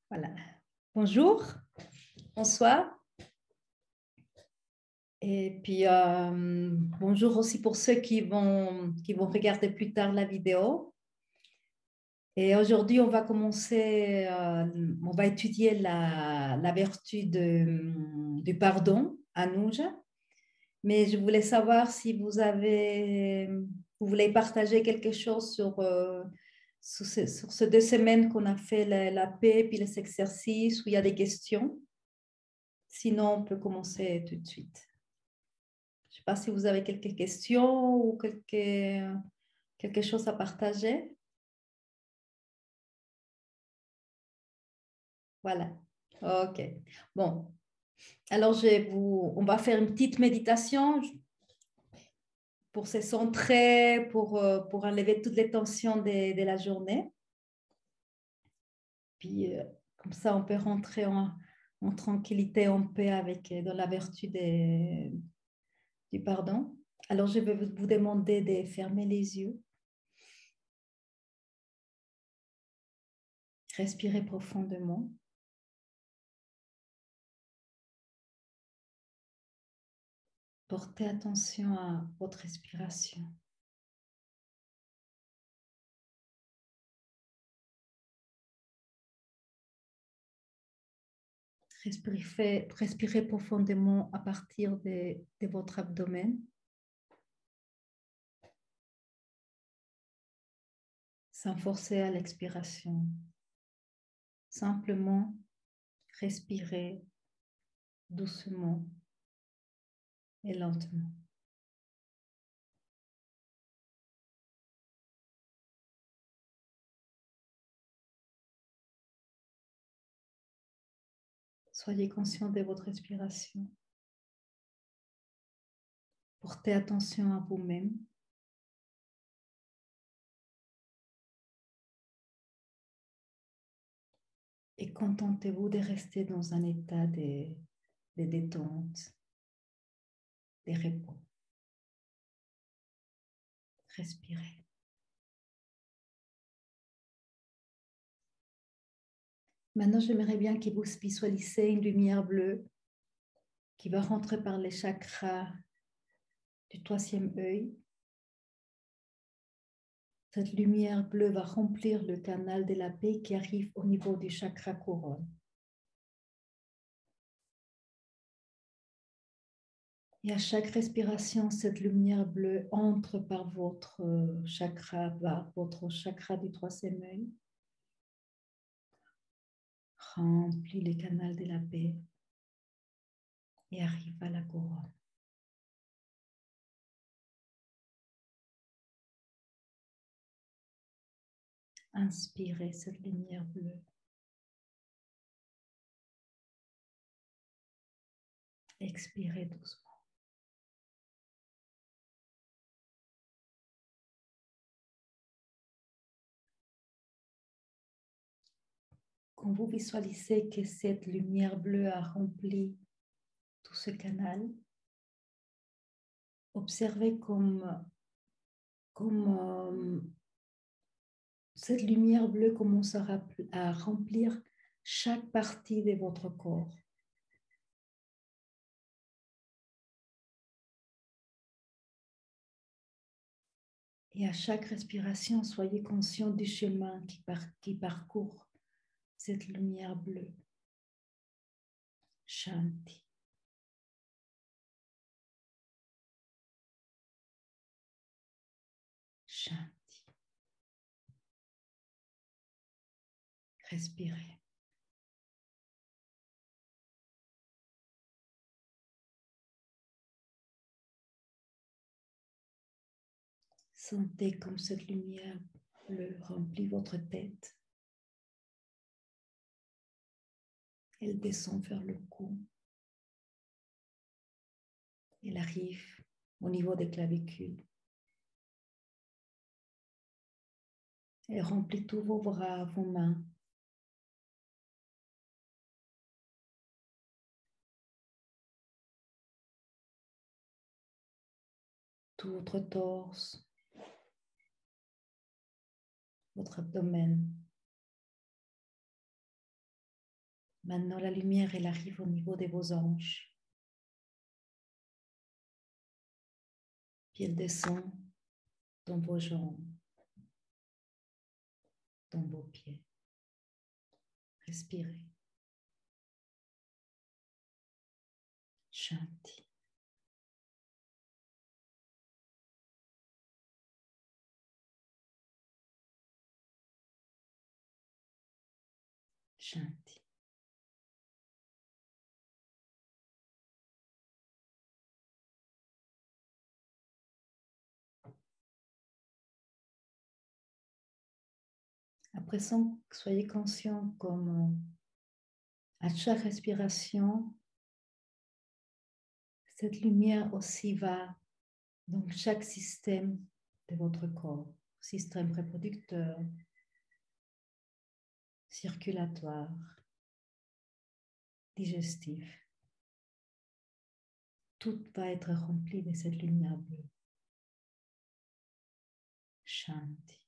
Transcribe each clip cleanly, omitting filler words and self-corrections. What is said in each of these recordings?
Voilà. Bonjour, bonsoir. Et puis, bonjour aussi pour ceux qui vont regarder plus tard la vidéo. Et aujourd'hui, on va commencer, on va étudier la vertu du pardon à Nouj. Mais je voulais savoir si vous voulez partager quelque chose sur ces 2 semaines qu'on a fait la paix puis les exercices où il y a des questions. Sinon, on peut commencer tout de suite. Je ne sais pas si vous avez quelques questions ou quelque chose à partager. Voilà. OK. Bon. Alors, on va faire une petite méditation pour se centrer, pour enlever toutes les tensions de la journée. Puis, comme ça, on peut rentrer en tranquillité, en paix dans la vertu du pardon. Alors, je vais vous demander de fermer les yeux. Respirez profondément. Portez attention à votre respiration. Respirez profondément à partir de votre abdomen. Sans forcer à l'expiration. Simplement respirez doucement et lentement. Soyez conscient de votre respiration. Portez attention à vous-même. Et contentez-vous de rester dans un état de détente, de repos. Respirez. Maintenant, j'aimerais bien que vous visualisez une lumière bleue qui va rentrer par les chakras du 3e œil. Cette lumière bleue va remplir le canal de la paix qui arrive au niveau du chakra couronne. Et à chaque respiration, cette lumière bleue entre par votre chakra du 3e œil, remplit le canal de la paix et arrive à la couronne. Inspirez cette lumière bleue. Expirez doucement. Quand vous visualisez que cette lumière bleue a rempli tout ce canal, observez comme cette lumière bleue commence à remplir chaque partie de votre corps. Et à chaque respiration, soyez conscient du chemin qui parcourt cette lumière bleue. Shanti. Shanti. Respirez. Sentez comme cette lumière bleue remplit votre tête. Elle descend vers le cou. Elle arrive au niveau des clavicules. Elle remplit tous vos bras, vos mains. Tout votre torse, votre abdomen, Maintenant, la lumière, elle arrive au niveau de vos hanches. Puis elle descend dans vos jambes, dans vos pieds. Respirez. Shanti. Shanti. Après ça, soyez conscient comme à chaque respiration, cette lumière aussi va dans chaque système de votre corps, système reproducteur, circulatoire, digestif. Tout va être rempli de cette lumière bleue. Shanti.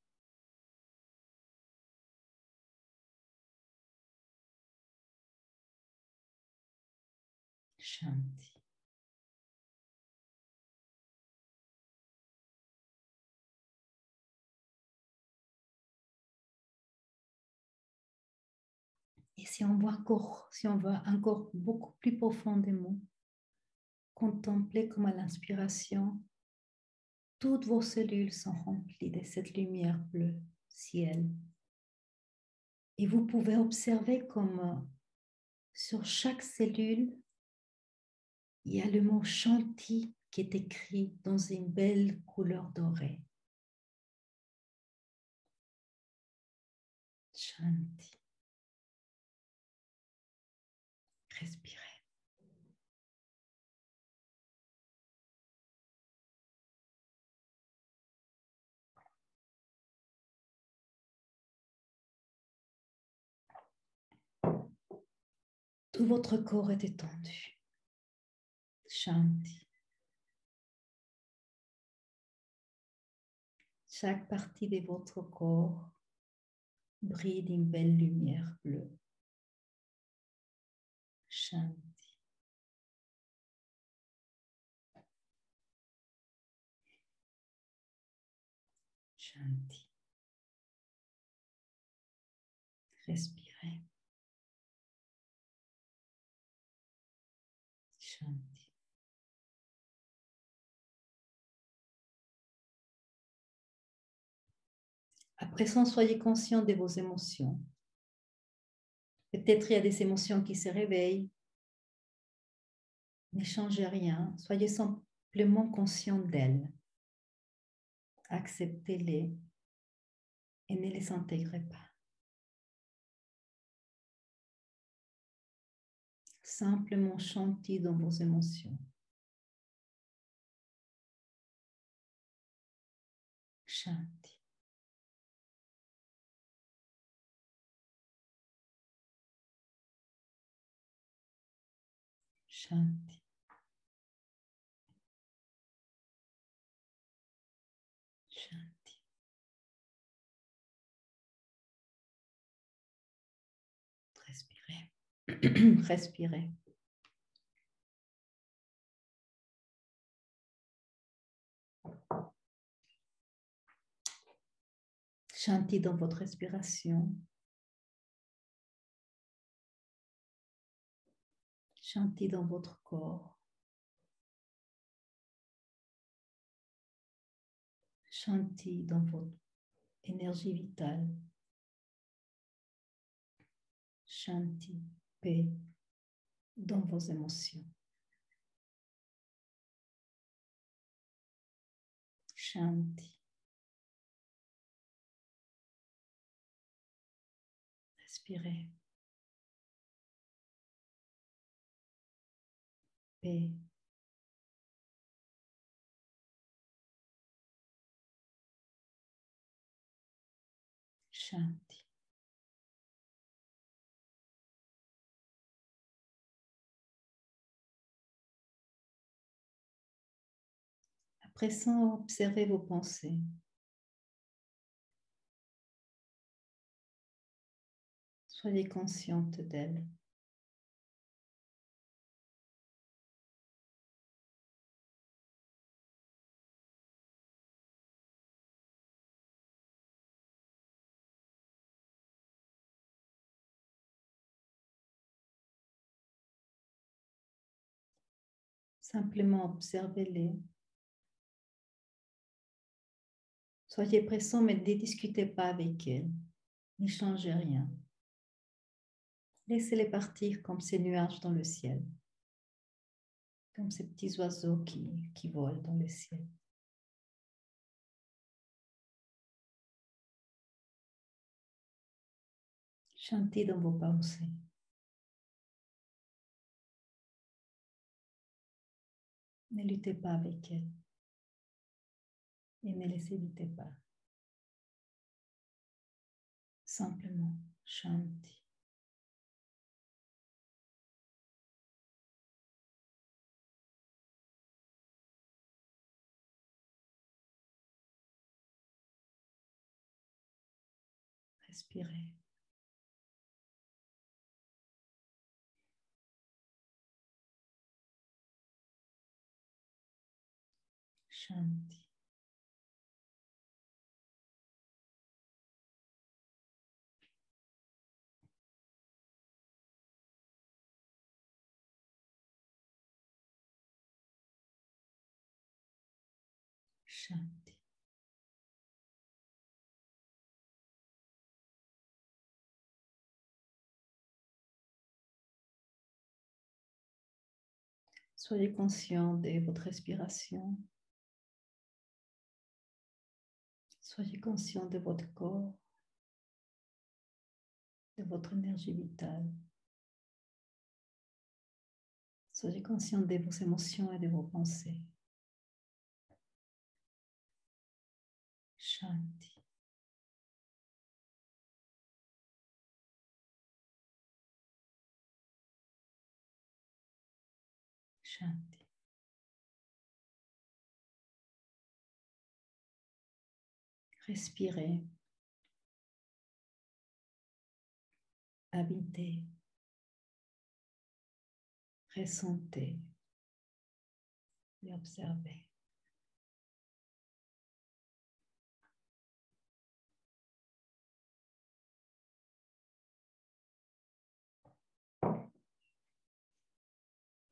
Shanti. Et si on va encore beaucoup plus profondément, contempler comme à l'inspiration, toutes vos cellules sont remplies de cette lumière bleue ciel. Et vous pouvez observer comme sur chaque cellule, il y a le mot Shanti qui est écrit dans une belle couleur dorée. Shanti. Respirez. Tout votre corps est étendu. Shanti. Chaque partie de votre corps brille d'une belle lumière bleue. Shanti. Shanti. Respirez. Shanti. Après ça, soyez conscient de vos émotions. Peut-être il y a des émotions qui se réveillent. Ne changez rien. Soyez simplement conscient d'elles. Acceptez-les et ne les intégrez pas. Simplement chantez dans vos émotions. Shanti. Shanti. Shanti. Respirez. Respirez. Shanti dans votre respiration. Shanti dans votre corps. Shanti dans votre énergie vitale. Shanti, paix dans vos émotions. Shanti. Respirez. Paix. Shanti. Après ça, observez vos pensées. Soyez consciente d'elles. Simplement observez-les. Soyez présents, mais ne discutez pas avec elles. N'y changez rien. Laissez-les partir comme ces nuages dans le ciel. Comme ces petits oiseaux qui volent dans le ciel. Chantez dans vos pensées. Ne luttez pas avec elles. Et ne les évitez pas. Simplement, chantez. Respirez. Shanti. Shanti. Soyez conscient de votre respiration. Soyez conscient de votre corps, de votre énergie vitale. Soyez conscient de vos émotions et de vos pensées. Shanti. Shanti. Respirez. Habitez. Ressentez. Et observez.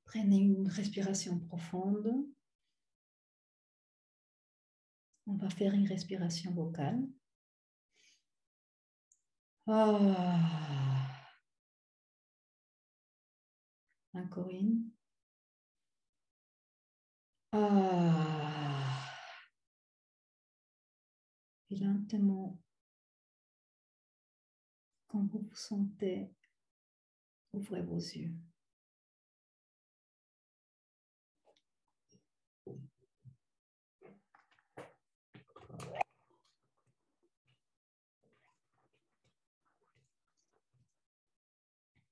Prenez une respiration profonde. On va faire une respiration vocale. Ah. Encore une. Ah. Et lentement, quand vous vous sentez, ouvrez vos yeux.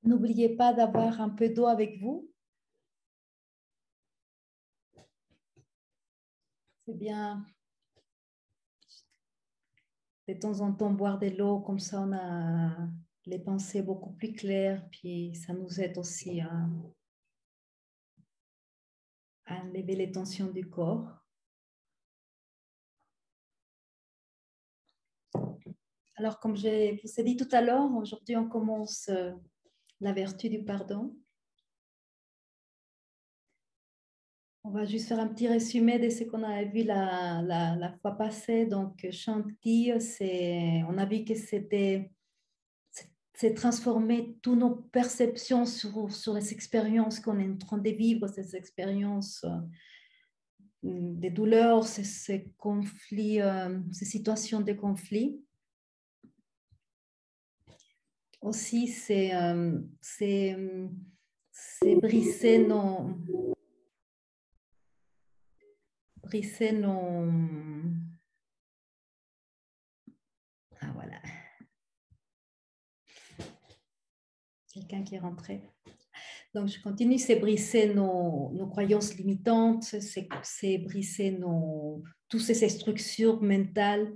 N'oubliez pas d'avoir un peu d'eau avec vous. C'est bien de temps en temps boire de l'eau, comme ça on a les pensées beaucoup plus claires, puis ça nous aide aussi à enlever les tensions du corps. Alors, comme je vous ai dit tout à l'heure, aujourd'hui on commence la vertu du pardon. On va juste faire un petit résumé de ce qu'on avait vu la fois passée. Donc, Shanti, on a vu que c'est transformer toutes nos perceptions sur les expériences qu'on est en train de vivre, ces expériences des douleurs, ces conflits, ces situations de conflit. Aussi, c'est briser nos... Ah, voilà. Quelqu'un qui est rentré. Donc, je continue, c'est briser nos croyances limitantes, c'est briser toutes ces structures mentales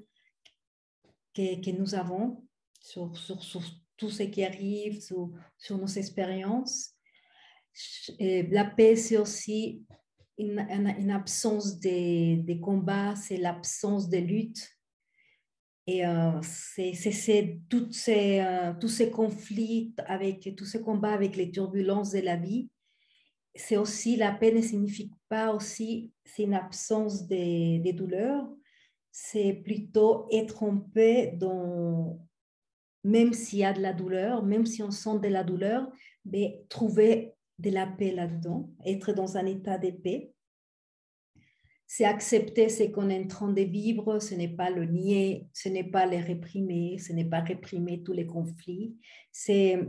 que nous avons sur tout ce qui arrive, sur nos expériences. Et la paix, c'est aussi une absence de combat, c'est l'absence de lutte. Et c'est tous ces conflits, tous ces combats avec les turbulences de la vie. c'est aussi, la paix ne signifie pas aussi, c'est une absence des douleurs, c'est plutôt être en paix dans, même s'il y a de la douleur, même si on sent de la douleur, mais trouver de la paix là-dedans, être dans un état de paix. C'est accepter ce qu'on est en train de vivre, ce n'est pas le nier, ce n'est pas les réprimer, ce n'est pas réprimer tous les conflits, c'est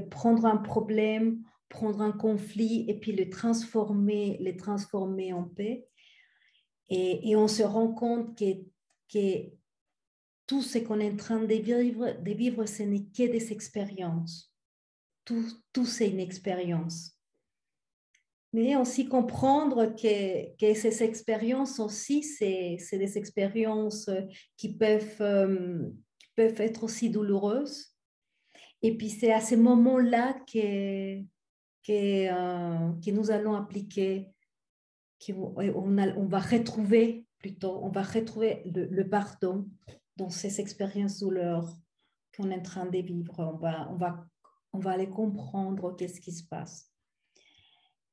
prendre un problème, prendre un conflit et puis les transformer en paix. Et on se rend compte que tout ce qu'on est en train de vivre, ce n'est que des expériences. Tout c'est une expérience. Mais aussi comprendre que ces expériences aussi, c'est des expériences qui peuvent être aussi douloureuses. Et puis c'est à ces moments-là que nous allons appliquer, on va retrouver plutôt, on va retrouver le pardon dans ces expériences douleurs qu'on est en train de vivre. On va aller comprendre qu'est-ce qui se passe.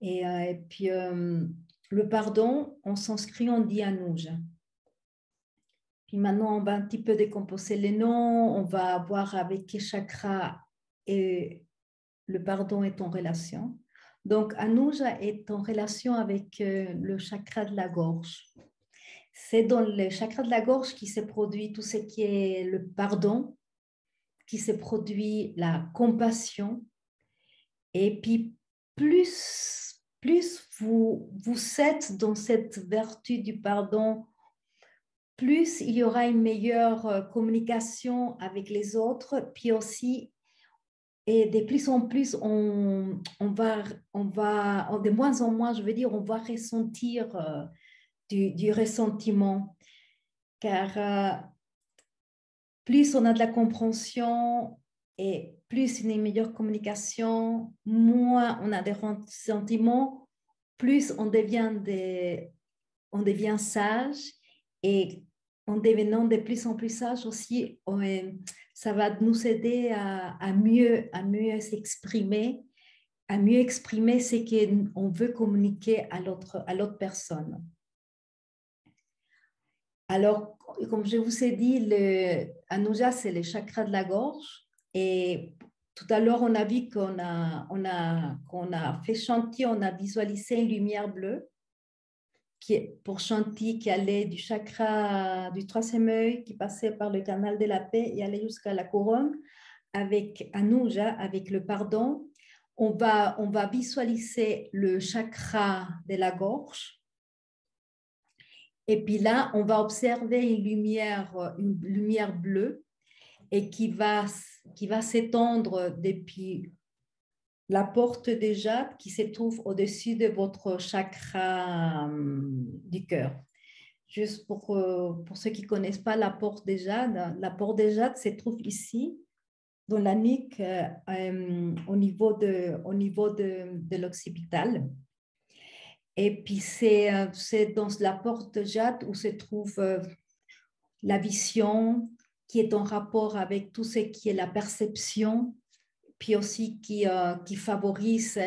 Et puis, le pardon, en sanskrit, on dit anuja. Puis maintenant, on va un petit peu décomposer les noms. On va voir avec quel chakra et le pardon est en relation. Donc, anuja est en relation avec le chakra de la gorge. C'est dans le chakra de la gorge qui se produit tout ce qui est le pardon, qui se produit la compassion. Et puis, plus vous êtes dans cette vertu du pardon, plus il y aura une meilleure communication avec les autres, puis aussi, et de plus en plus, de moins en moins, je veux dire, on va ressentir du ressentiment, car plus on a de la compréhension et plus une meilleure communication, moins on a des sentiments, plus on devient sage, et en devenant de plus en plus sage aussi, ça va nous aider à mieux s'exprimer, à mieux exprimer ce qu'on veut communiquer à l'autre personne. Alors, comme je vous ai dit, le Anuja, c'est le chakra de la gorge. Et tout à l'heure, on a vu qu'on a fait chantier, on a visualisé une lumière bleue pour chantier qui allait du chakra du troisième œil, qui passait par le canal de la paix et allait jusqu'à la couronne. Avec Anuja, avec le pardon, on va visualiser le chakra de la gorge. Et puis là, on va observer une lumière bleue et qui va s'étendre depuis la porte de jade qui se trouve au-dessus de votre chakra du cœur. Juste pour ceux qui ne connaissent pas la porte de jade se trouve ici, dans la nuque, au niveau de l'occipital. Et puis, c'est dans la porte de jade où se trouve la vision, qui est en rapport avec tout ce qui est la perception, puis aussi qui favorise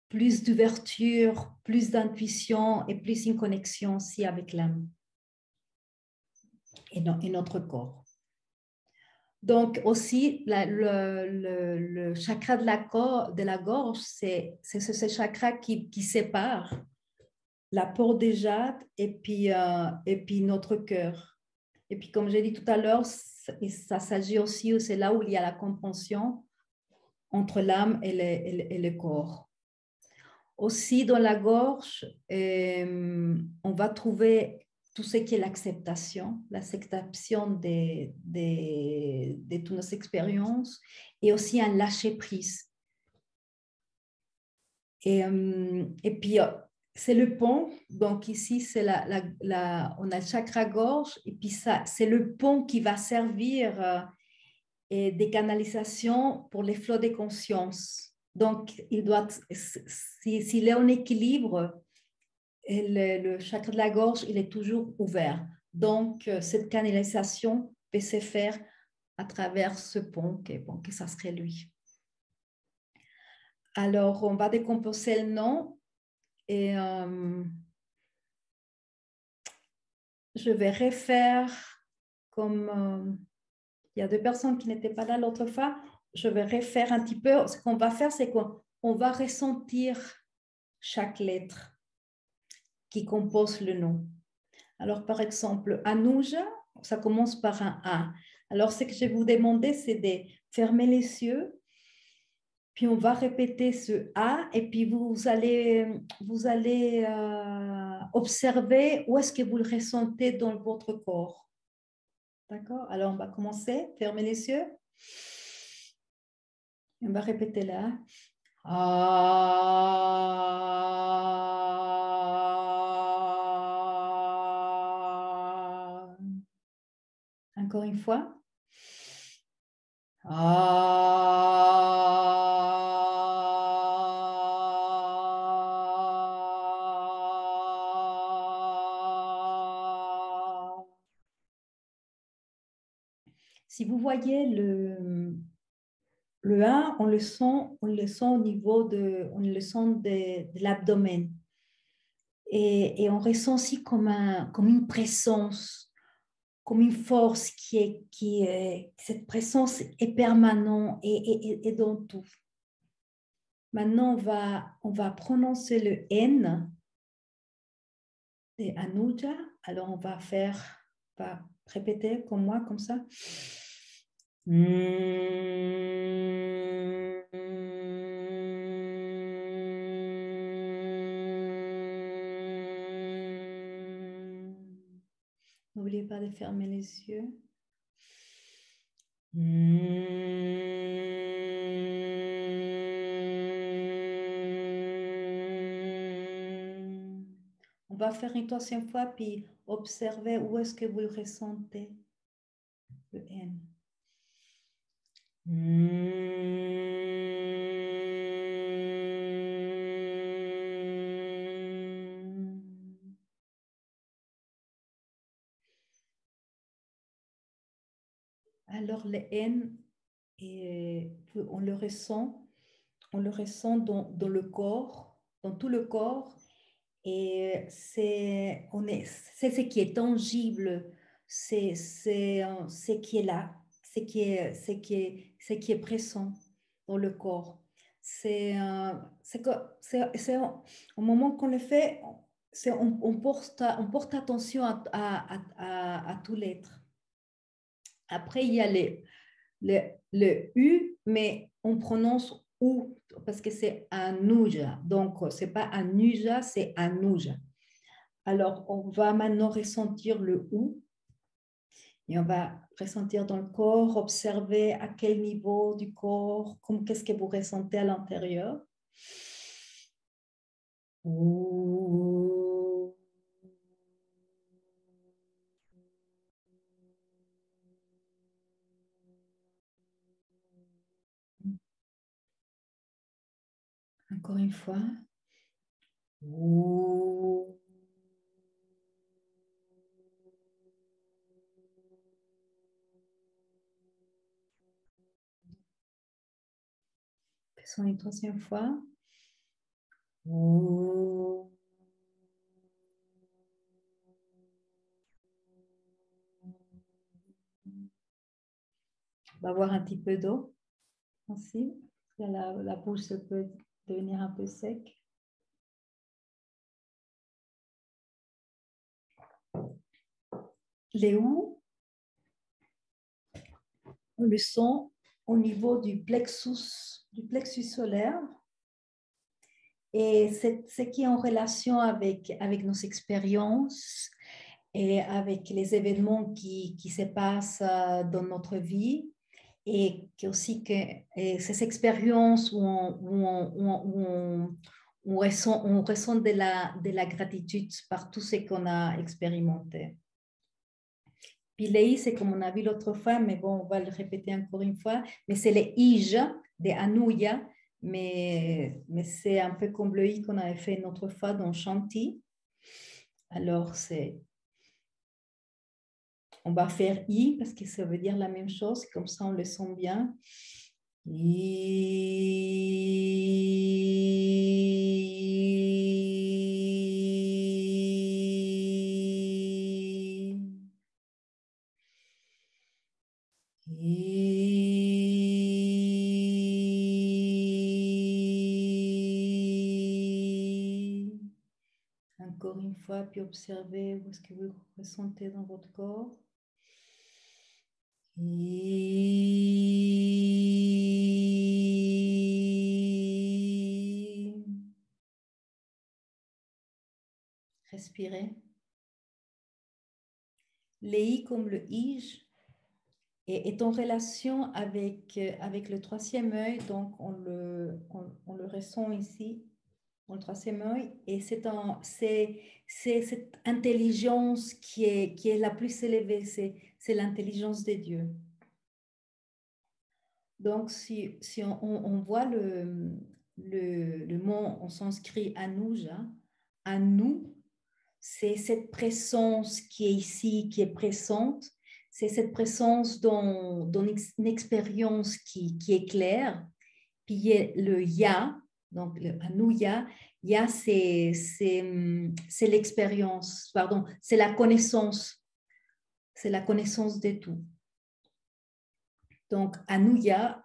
plus d'ouverture, plus d'intuition et plus une connexion aussi avec l'âme et notre corps. Donc aussi, le chakra de la gorge, c'est ce chakra qui sépare la porte des jades et puis notre cœur. Et puis, comme j'ai dit tout à l'heure, ça s'agit aussi, c'est là où il y a la compréhension entre l'âme et le corps. Aussi, dans la gorge, on va trouver tout ce qui est l'acceptation de toutes nos expériences et aussi un lâcher-prise. Et puis, c'est le pont. Donc ici, c'est on a le chakra gorge et puis ça, c'est le pont qui va servir des canalisations pour les flots de conscience. Donc, s'il est en équilibre, le chakra de la gorge, il est toujours ouvert. Donc, cette canalisation peut se faire à travers ce pont, que ça serait lui. Alors, on va décomposer le nom et je vais refaire comme il y a deux personnes qui n'étaient pas là l'autre fois. Je vais refaire un petit peu. Ce qu'on va faire, c'est qu'on va ressentir chaque lettre qui compose le nom. Alors, par exemple, Anouja, ça commence par un A. Alors, ce que je vais vous demander, c'est de fermer les yeux, puis on va répéter ce A, et puis vous allez observer où est-ce que vous le ressentez dans votre corps. D'accord? Alors, on va commencer. Fermez les yeux. On va répéter là. Ah. Encore une fois. Ah. Si vous voyez le A, on le sent au niveau on le sent de l'abdomen. Et on ressent aussi comme une présence, comme une force cette présence est permanente et dans tout. Maintenant, on va prononcer le N de Anuja. Alors, on va répéter comme moi, comme ça. N'oubliez pas de fermer les yeux. On va faire une troisième fois, puis observez où est-ce que vous le ressentez, le N. Alors, le N, on le ressent dans le corps, dans tout le corps. Et c'est ce qui est tangible, c'est ce qui est là, ce qui est présent dans le corps. Au moment qu'on le fait, on porte attention à tout l'être. Après, il y a le U, mais on prononce ou parce que c'est Anuja. Donc, ce n'est pas Anuja, c'est Anuja. Alors, on va maintenant ressentir le ou et on va ressentir dans le corps, observer à quel niveau du corps, qu'est-ce que vous ressentez à l'intérieur. Ouh. Encore une fois. Ouh. Faisons une troisième fois. Ouh. On va boire un petit peu d'eau aussi. La bouche peut devenir un peu sec. Les ou, on le sent au niveau du plexus solaire. Et c'est ce qui est en relation avec nos expériences et avec les événements qui se passent dans notre vie. Et aussi que ces expériences où on ressent de la gratitude par tout ce qu'on a expérimenté. Puis les I, c'est comme on a vu l'autre fois, mais bon, on va le répéter encore une fois. Mais c'est les Ij de Anuya, mais c'est un peu comme le I qu'on avait fait une autre fois dans Shanti. Alors, on va faire I parce que ça veut dire la même chose, comme ça on le sent bien. Encore une fois, puis observez où est-ce que vous ressentez dans votre corps. Respirez. L'I comme le Ij est en relation avec le troisième œil, donc on le ressent ici, dans le troisième œil, et c'est cette intelligence qui est la plus élevée, c'est l'intelligence de Dieu. Donc, si on voit le mot en sanskrit anuja, anu, c'est cette présence qui est ici, qui est présente, c'est cette présence dans une expérience qui est claire. Puis il y a le ya, donc le anuya, ya c'est l'expérience, pardon, c'est la connaissance de tout. Donc anuya,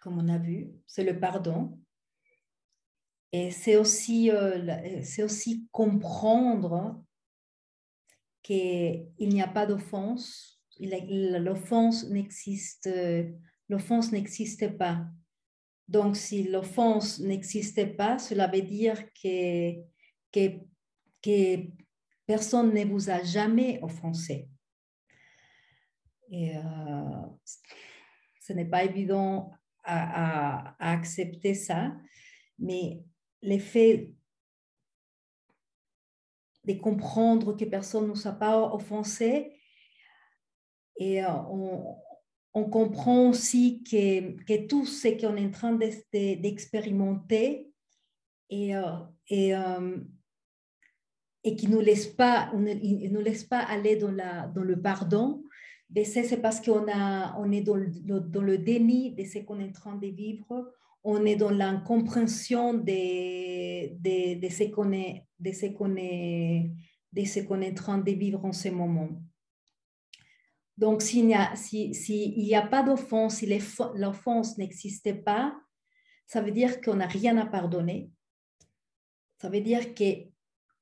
comme on a vu, c'est le pardon. Et c'est aussi comprendre qu'il n'y a pas d'offense. L'offense n'existe pas. Donc, si l'offense n'existait pas, cela veut dire que personne ne vous a jamais offensé. Et ce n'est pas évident à accepter ça, mais l'effet de comprendre que personne ne nous a pas offensé, et on comprend aussi que tout ce qu'on est en train d'expérimenter et qui ne nous laisse pas aller dans le pardon, c'est parce qu'on est dans le déni de ce qu'on est en train de vivre, on est dans l'incompréhension de ce qu'on est en train de vivre en ce moment. Donc, s'il n'y a pas d'offense, si l'offense n'existait pas, ça veut dire qu'on n'a rien à pardonner. Ça veut dire que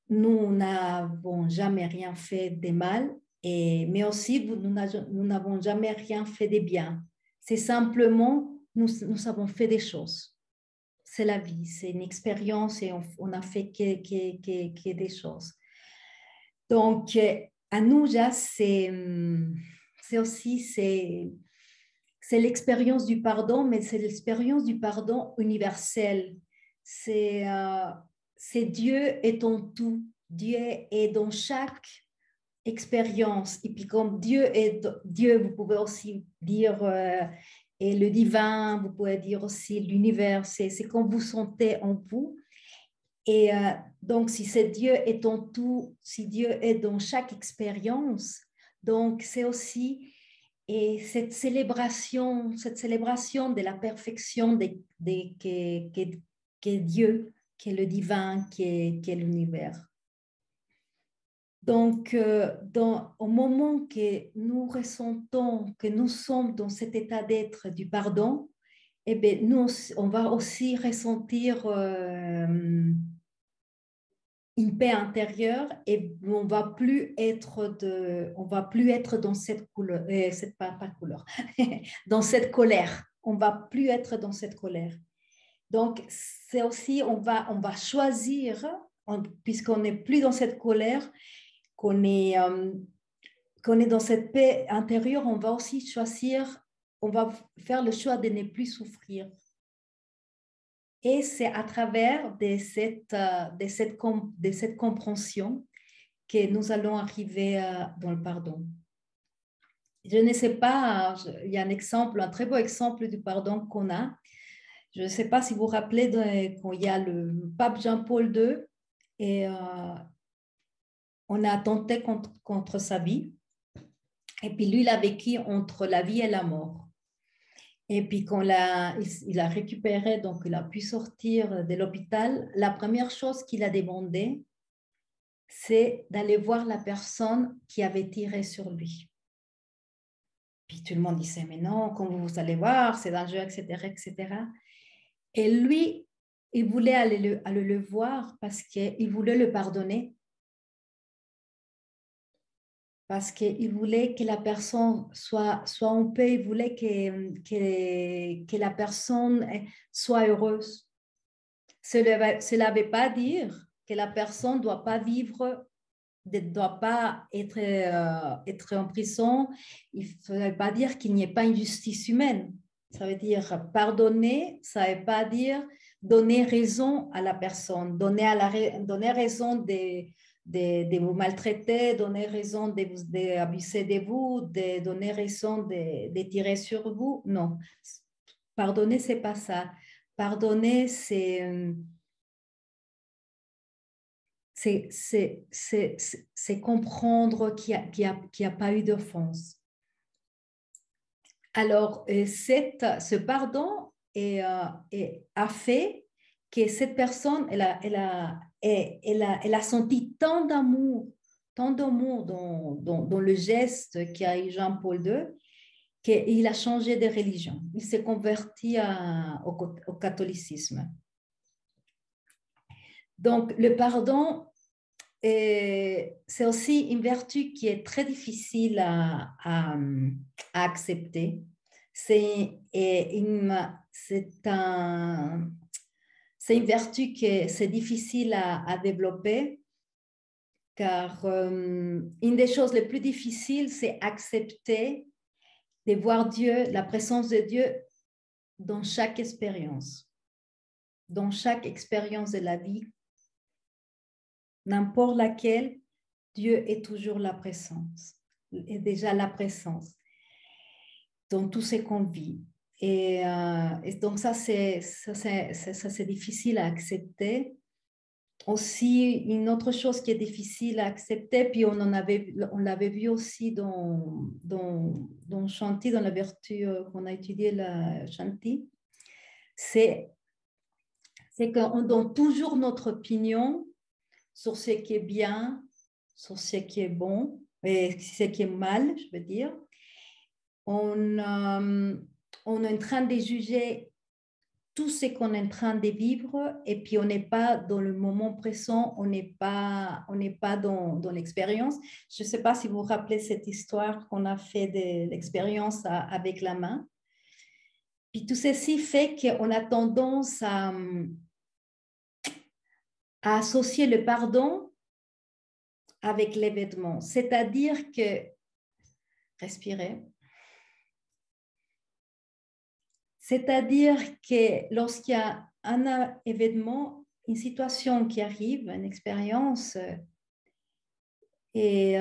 nous n'avons jamais rien fait de mal, mais aussi nous n'avons jamais rien fait de bien. C'est simplement, nous avons fait des choses. C'est la vie, c'est une expérience et on a fait que des choses. Donc, Anuja, c'est l'expérience du pardon, mais c'est l'expérience du pardon universel. C'est Dieu est en tout. Dieu est dans chaque expérience. Et puis comme Dieu est Dieu, vous pouvez aussi dire et le divin, vous pouvez dire aussi l'univers. C'est comme vous sentez en vous. Et donc, si Dieu est en tout, si Dieu est dans chaque expérience, donc c'est aussi cette célébration de la perfection qu'est Dieu, qu'est le divin, qu'est l'univers. Donc, au moment que nous ressentons que nous sommes dans cet état d'être du pardon, eh bien, nous, on va aussi ressentir une paix intérieure et on va plus être dans cette couleur, dans cette colère. On va plus être dans cette colère. Donc, c'est aussi, on va choisir, puisqu'on n'est plus dans cette colère, qu'on est dans cette paix intérieure, on va aussi choisir, on va faire le choix de ne plus souffrir. Et c'est à travers de cette compréhension que nous allons arriver dans le pardon. Je ne sais pas, il y a un très beau exemple du pardon qu'on a. Je ne sais pas si vous vous rappelez quand il y a le pape Jean-Paul II et on a attenté contre sa vie. Et puis lui, il a vécu entre la vie et la mort. Et puis quand il a récupéré, donc il a pu sortir de l'hôpital, la première chose qu'il a demandé, c'est d'aller voir la personne qui avait tiré sur lui. Puis tout le monde disait, mais non, quand vous allez voir, c'est dangereux, etc., etc. Et lui, il voulait aller le voir parce qu'il voulait le pardonner, parce qu'il voulait que la personne soit en paix, il voulait que la personne soit heureuse. Cela ne veut pas dire que la personne ne doit pas vivre, ne doit pas être en prison. Il ne veut pas dire qu'il n'y ait pas une justice humaine. Ça veut dire pardonner, ça ne veut pas dire donner raison à la personne, donner raison de vous maltraiter, donner raison d'abuser de vous, de donner raison de tirer sur vous. Non, pardonner, ce n'est pas ça. Pardonner, c'est comprendre qu'il n'y a pas eu d'offense. Alors, ce pardon a fait que cette personne, elle a senti tant d'amour dans le geste qu'a eu Jean-Paul II, qu'il a changé de religion. Il s'est converti au catholicisme. Donc, le pardon, c'est aussi une vertu qui est très difficile à accepter. C'est une vertu que c'est difficile à développer, car une des choses les plus difficiles, c'est accepter de voir Dieu, la présence de Dieu dans chaque expérience de la vie. N'importe laquelle, Dieu est toujours la présence, est déjà la présence dans tout ce qu'on vit. Et donc ça, c'est difficile à accepter. Aussi, une autre chose qui est difficile à accepter, puis on l'avait vu aussi dans Chanti, dans la vertu qu'on a étudiée, la Chanti, c'est qu'on donne toujours notre opinion sur ce qui est bien, sur ce qui est bon, et ce qui est mal, je veux dire. On est en train de juger tout ce qu'on est en train de vivre, et puis on n'est pas dans le moment présent, on n'est pas dans l'expérience. Je ne sais pas si vous vous rappelez cette histoire qu'on a fait de l'expérience avec la main. Puis tout ceci fait qu'on a tendance à associer le pardon avec l'événement. C'est-à-dire que, respirez, c'est-à-dire que lorsqu'il y a un événement, une situation qui arrive, une expérience, et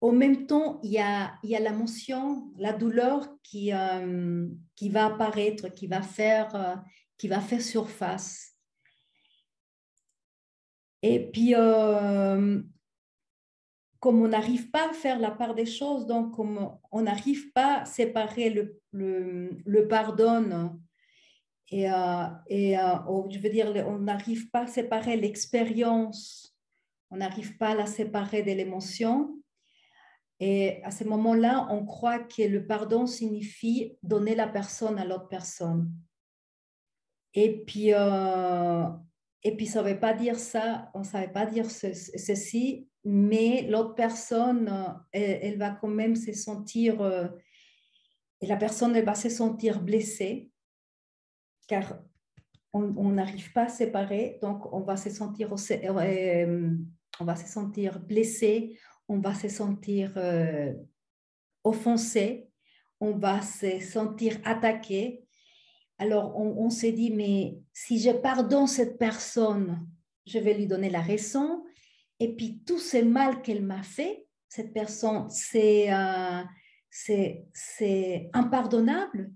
en même temps, il y a l'émotion, la douleur qui va apparaître, qui va faire surface. Et puis, comme on n'arrive pas à faire la part des choses, donc comme on n'arrive pas à séparer le pardon je veux dire, on n'arrive pas à séparer l'expérience, on n'arrive pas à la séparer de l'émotion. Et à ce moment-là, on croit que le pardon signifie donner la personne à l'autre personne. Et puis, ça ne veut pas dire ça, on ne savait pas dire ceci, mais l'autre personne, elle va quand même se sentir, et la personne, elle va se sentir blessée, car on n'arrive pas à séparer, donc on va se sentir blessé, on va se sentir offensé, on va se sentir attaqué. Alors on s'est dit, mais si je pardonne cette personne, je vais lui donner la raison, et puis tout ce mal qu'elle m'a fait, cette personne, c'est impardonnable.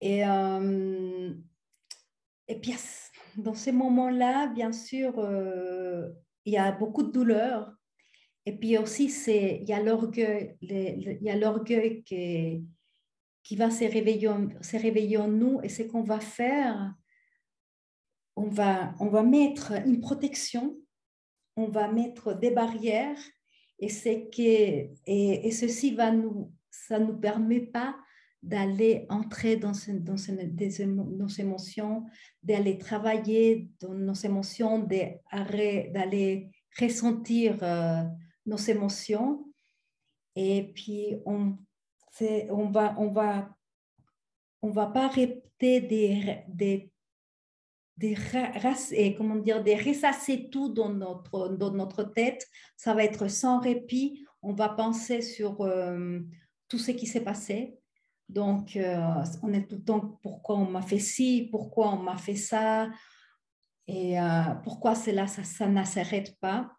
Et puis, dans ces moments-là, bien sûr, il y a beaucoup de douleur. Et puis aussi, il y a l'orgueil qui va se réveiller en nous. Et ce qu'on va faire, on va mettre une protection, on va mettre des barrières et ceci ça nous permet pas d'aller entrer dans nos émotions, d'aller travailler dans nos émotions, d'aller ressentir nos émotions. Et puis, on va pas répéter comment dire, des ressasser tout dans notre tête. Ça va être sans répit. On va penser sur tout ce qui s'est passé. Donc, on est tout le temps, pourquoi on m'a fait ci, pourquoi on m'a fait ça, et pourquoi cela, ça ne s'arrête pas.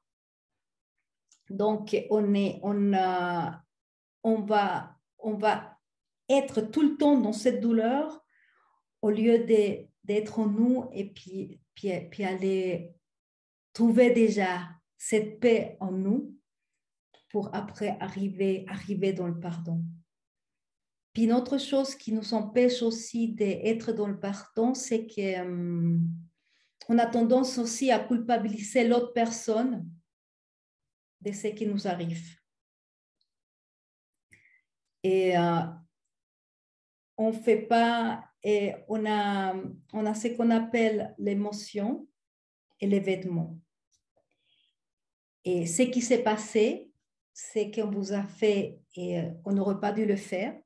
Donc, on va être tout le temps dans cette douleur au lieu d'être en nous et puis aller trouver déjà cette paix en nous pour après arriver dans le pardon. Puis une autre chose qui nous empêche aussi d'être dans le pardon, c'est qu'on a tendance aussi à culpabiliser l'autre personne de ce qui nous arrive. Et on fait pas, et on a ce qu'on appelle l'émotion et l'événement. Et ce qui s'est passé, c'est qu'on vous a fait et on n'aurait pas dû le faire.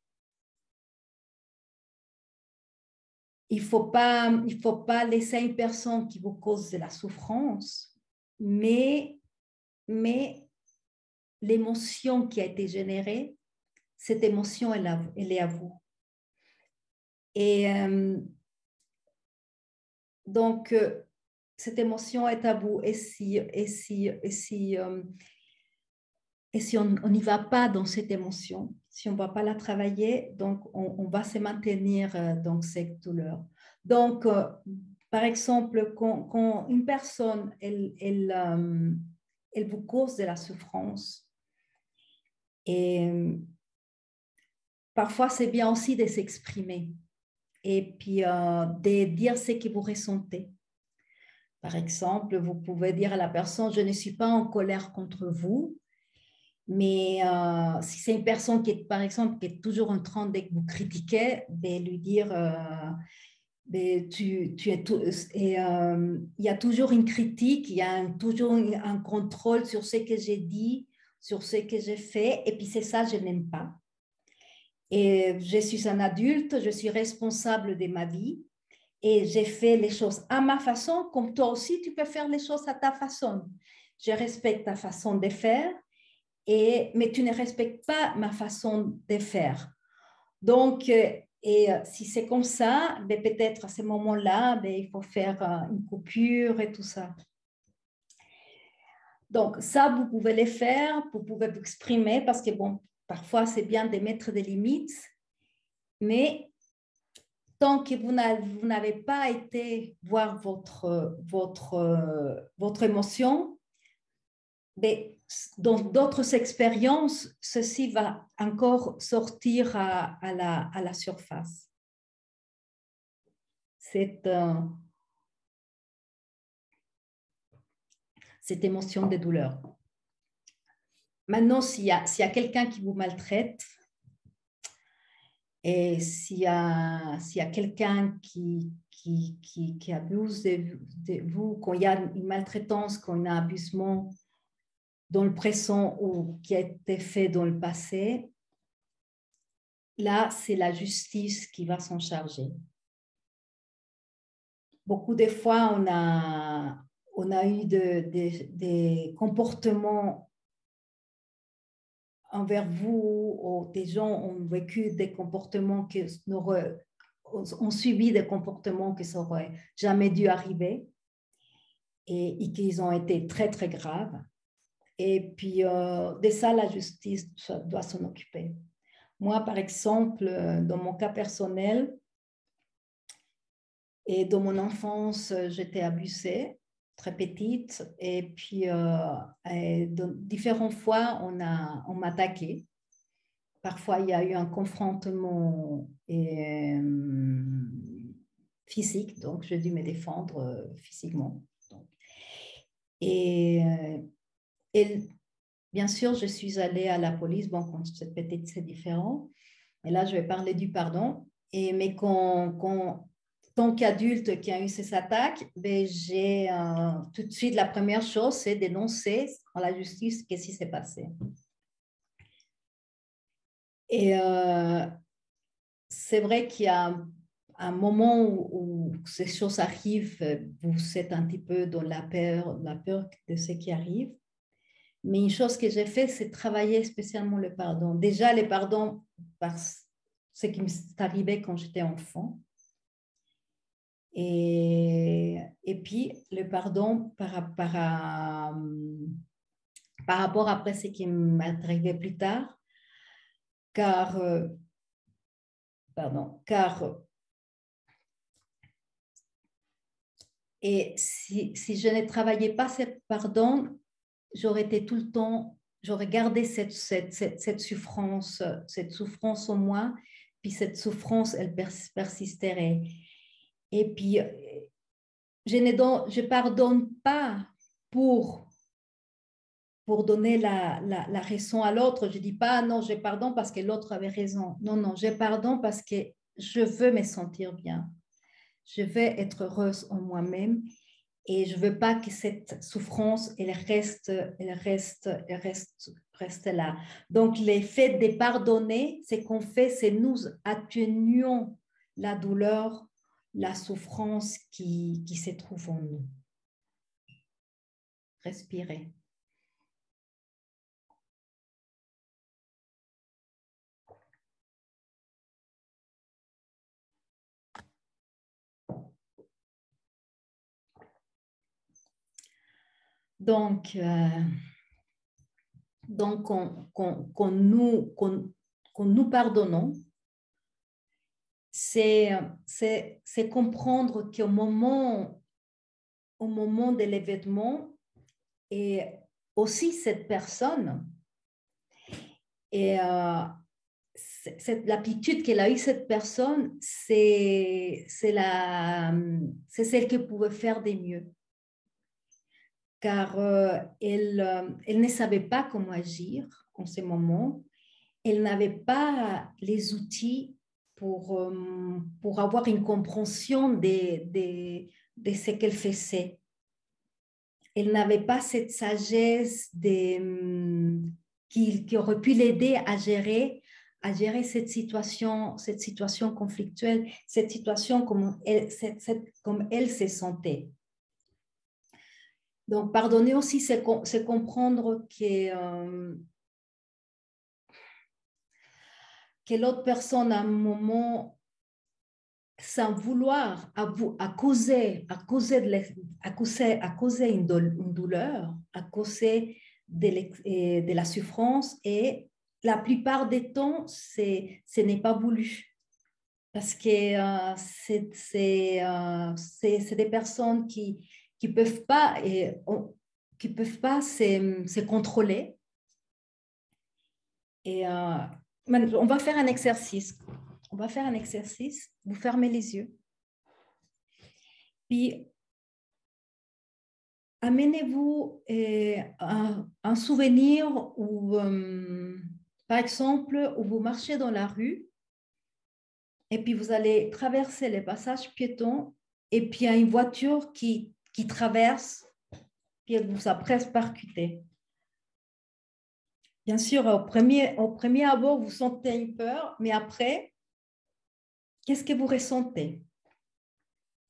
Il faut pas laisser une personne qui vous cause de la souffrance, mais l'émotion qui a été générée, cette émotion, elle est à vous. Et donc, cette émotion est à vous. Et si on n'y va pas dans cette émotion, si on ne va pas la travailler, donc on va se maintenir dans cette douleur. Donc, par exemple, quand une personne, elle vous cause de la souffrance, et parfois c'est bien aussi de s'exprimer et puis de dire ce que vous ressentez. Par exemple, vous pouvez dire à la personne, je ne suis pas en colère contre vous, mais si c'est une personne qui est, par exemple, qui est toujours en train de vous critiquer, de lui dire, il y a toujours une critique, il y a toujours un contrôle sur ce que j'ai dit, sur ce que j'ai fait, et puis c'est ça, je n'aime pas. Et je suis un adulte, je suis responsable de ma vie, et j'ai fait les choses à ma façon, comme toi aussi, tu peux faire les choses à ta façon. Je respecte ta façon de faire, mais tu ne respectes pas ma façon de faire. Donc, si c'est comme ça, ben, peut-être à ce moment-là, ben, il faut faire une coupure et tout ça. Donc, ça, vous pouvez le faire, vous pouvez vous exprimer parce que, bon, parfois, c'est bien de mettre des limites, mais tant que vous n'avez pas été voir votre émotion, mais dans d'autres expériences, ceci va encore sortir à la surface. Cette émotion de douleur. Maintenant, s'il y a quelqu'un qui vous maltraite, et s'il y a quelqu'un qui abuse de vous, quand il y a une maltraitance, quand il y a un abusement dans le présent ou qui a été fait dans le passé, là, c'est la justice qui va s'en charger. Beaucoup de fois, on a eu des comportements envers vous, ou des gens ont vécu des comportements ont subi des comportements qui n'auraient jamais dû arriver et qu'ils ont été très, très graves. Et puis, de ça, la justice doit s'en occuper. Moi, par exemple, dans mon cas personnel et dans mon enfance, j'étais abusée, très petite, et puis différentes fois, on m'a attaquée. parfois il y a eu un confrontement physique, donc j'ai dû me défendre physiquement. Donc. Et, et bien sûr, je suis allée à la police. Bon, quand peut-être c'est différent. Et là, je vais parler du pardon. Mais tant qu'adulte qui a eu ces attaques, ben, j'ai tout de suite, la première chose, c'est dénoncer à la justice qu'est-ce qui s'est passé. Et c'est vrai qu'il y a un moment où ces choses arrivent, vous êtes un petit peu dans la peur de ce qui arrive. Mais une chose que j'ai fait, c'est travailler spécialement le pardon. Déjà, le pardon par ce qui m'est arrivé quand j'étais enfant. Et puis, le pardon par rapport après ce qui m'est arrivé plus tard. Car, et si je ne travaillais pas ce pardon, j'aurais été tout le temps, j'aurais gardé cette souffrance en moi, puis cette souffrance, elle persisterait. Et puis, je ne pardonne pas pour donner la raison à l'autre. Je ne dis pas, non, je pardonne parce que l'autre avait raison. Non, non, je pardonne parce que je veux me sentir bien. Je veux être heureuse en moi-même. Et je ne veux pas que cette souffrance, elle reste là. Donc, l'effet de pardonner, c'est qu'on fait, c'est nous atténuons la douleur, la souffrance qui se trouve en nous. Respirez. Donc, quand nous pardonnons, c'est comprendre qu'au moment de l'événement, et aussi cette personne, et l'aptitude qu'elle a eue, cette personne, c'est celle qui pouvait faire des mieux. Car elle ne savait pas comment agir en ce moment. Elle n'avait pas les outils pour avoir une compréhension de ce qu'elle faisait. Elle n'avait pas cette sagesse qui aurait pu l'aider à gérer cette situation conflictuelle, cette situation comme elle se sentait. Donc, pardonner aussi, c'est comprendre que l'autre personne, à un moment, sans vouloir, a causé une douleur, a causé de la souffrance, et la plupart des temps, ce n'est pas voulu. Parce que c'est des personnes qui peuvent pas se contrôler. Et on va faire un exercice. Vous fermez les yeux. Puis, amenez-vous un souvenir où, par exemple, où vous marchez dans la rue et puis vous allez traverser les passages piétons et puis il y a une voiture qui traverse, puis elle vous a presque percuté. Bien sûr, au premier abord, vous sentez une peur, mais après, qu'est-ce que vous ressentez?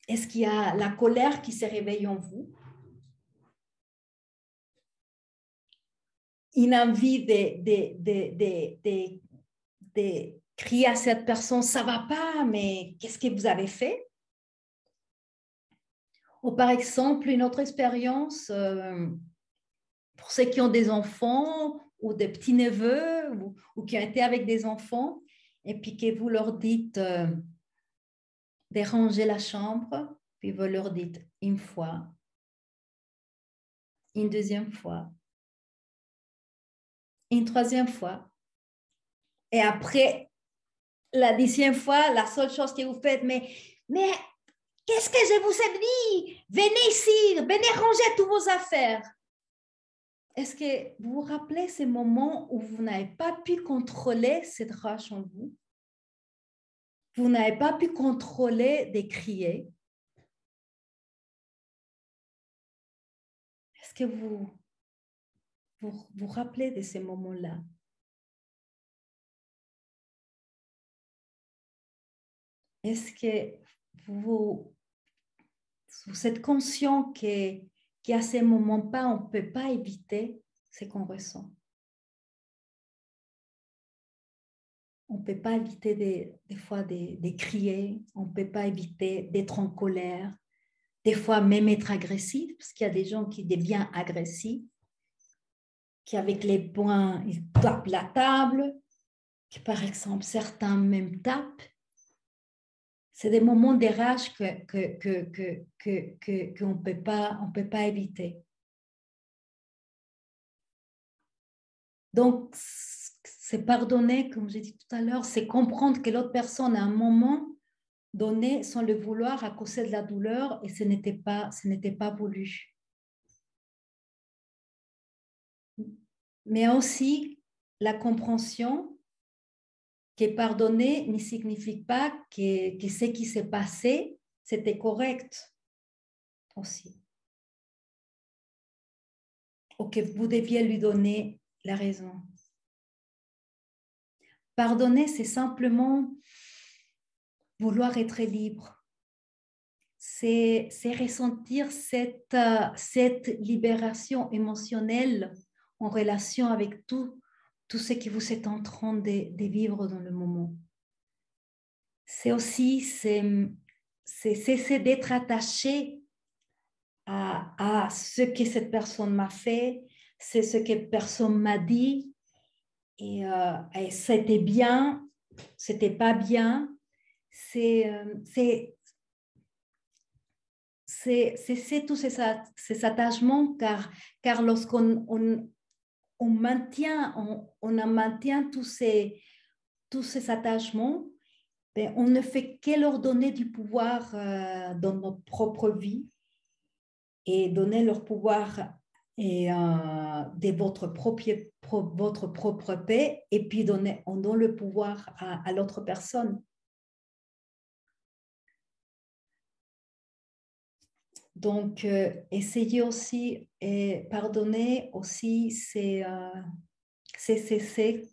Est-ce qu'il y a la colère qui se réveille en vous? Une envie de crier à cette personne, ça va pas, mais qu'est-ce que vous avez fait? Ou par exemple, une autre expérience, pour ceux qui ont des enfants ou des petits-neveux ou qui ont été avec des enfants, et puis que vous leur dites de ranger la chambre, puis vous leur dites une fois, une deuxième fois, une troisième fois. Et après, la 10e fois, la seule chose que vous faites, mais qu'est-ce que je vous ai dit? Venez ici, venez ranger toutes vos affaires. Est-ce que vous vous rappelez ces moments où vous n'avez pas pu contrôler cette rage en vous? Vous n'avez pas pu contrôler de crier? Est-ce que vous rappelez de ces moments-là? Est-ce que vous êtes conscient qu'à ces moments-là, on ne peut pas éviter ce qu'on ressent? On ne peut pas éviter des fois de crier, on ne peut pas éviter d'être en colère, des fois même être agressif, parce qu'il y a des gens qui deviennent agressifs, qui avec les poings, ils tapent la table, qui par exemple, certains même tapent. C'est des moments de rage qu'on ne peut pas éviter. Donc, c'est pardonner, comme j'ai dit tout à l'heure, c'est comprendre que l'autre personne, à un moment donné, sans le vouloir, a causé de la douleur et ce n'était pas voulu. Mais aussi la compréhension que pardonner ne signifie pas que ce qui s'est passé, c'était correct aussi. Ou que vous deviez lui donner la raison. Pardonner, c'est simplement vouloir être libre. C'est ressentir cette libération émotionnelle en relation avec tout ce que vous êtes en train de vivre dans le moment. C'est aussi cesser d'être attaché à ce que cette personne m'a fait, c'est ce que personne m'a dit, et c'était bien, c'était pas bien. C'est tous ces attachements, car lorsqu'on maintient tous ces attachements, ben, on ne fait que leur donner du pouvoir dans notre propre vie et donner leur pouvoir de votre propre paix, et puis on donne le pouvoir à l'autre personne. Donc, essayer aussi et pardonner aussi, c'est cesser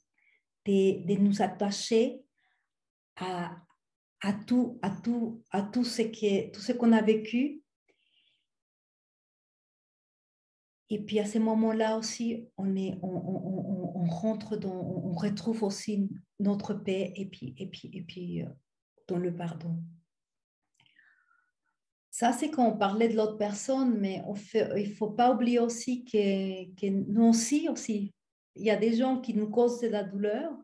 de nous attacher à tout ce qu'on a vécu. Et puis à ce moment-là aussi, on rentre on retrouve aussi notre paix et puis dans le pardon. Ça, c'est quand on parlait de l'autre personne, mais il ne faut pas oublier aussi que nous aussi, il y a des gens qui nous causent de la douleur,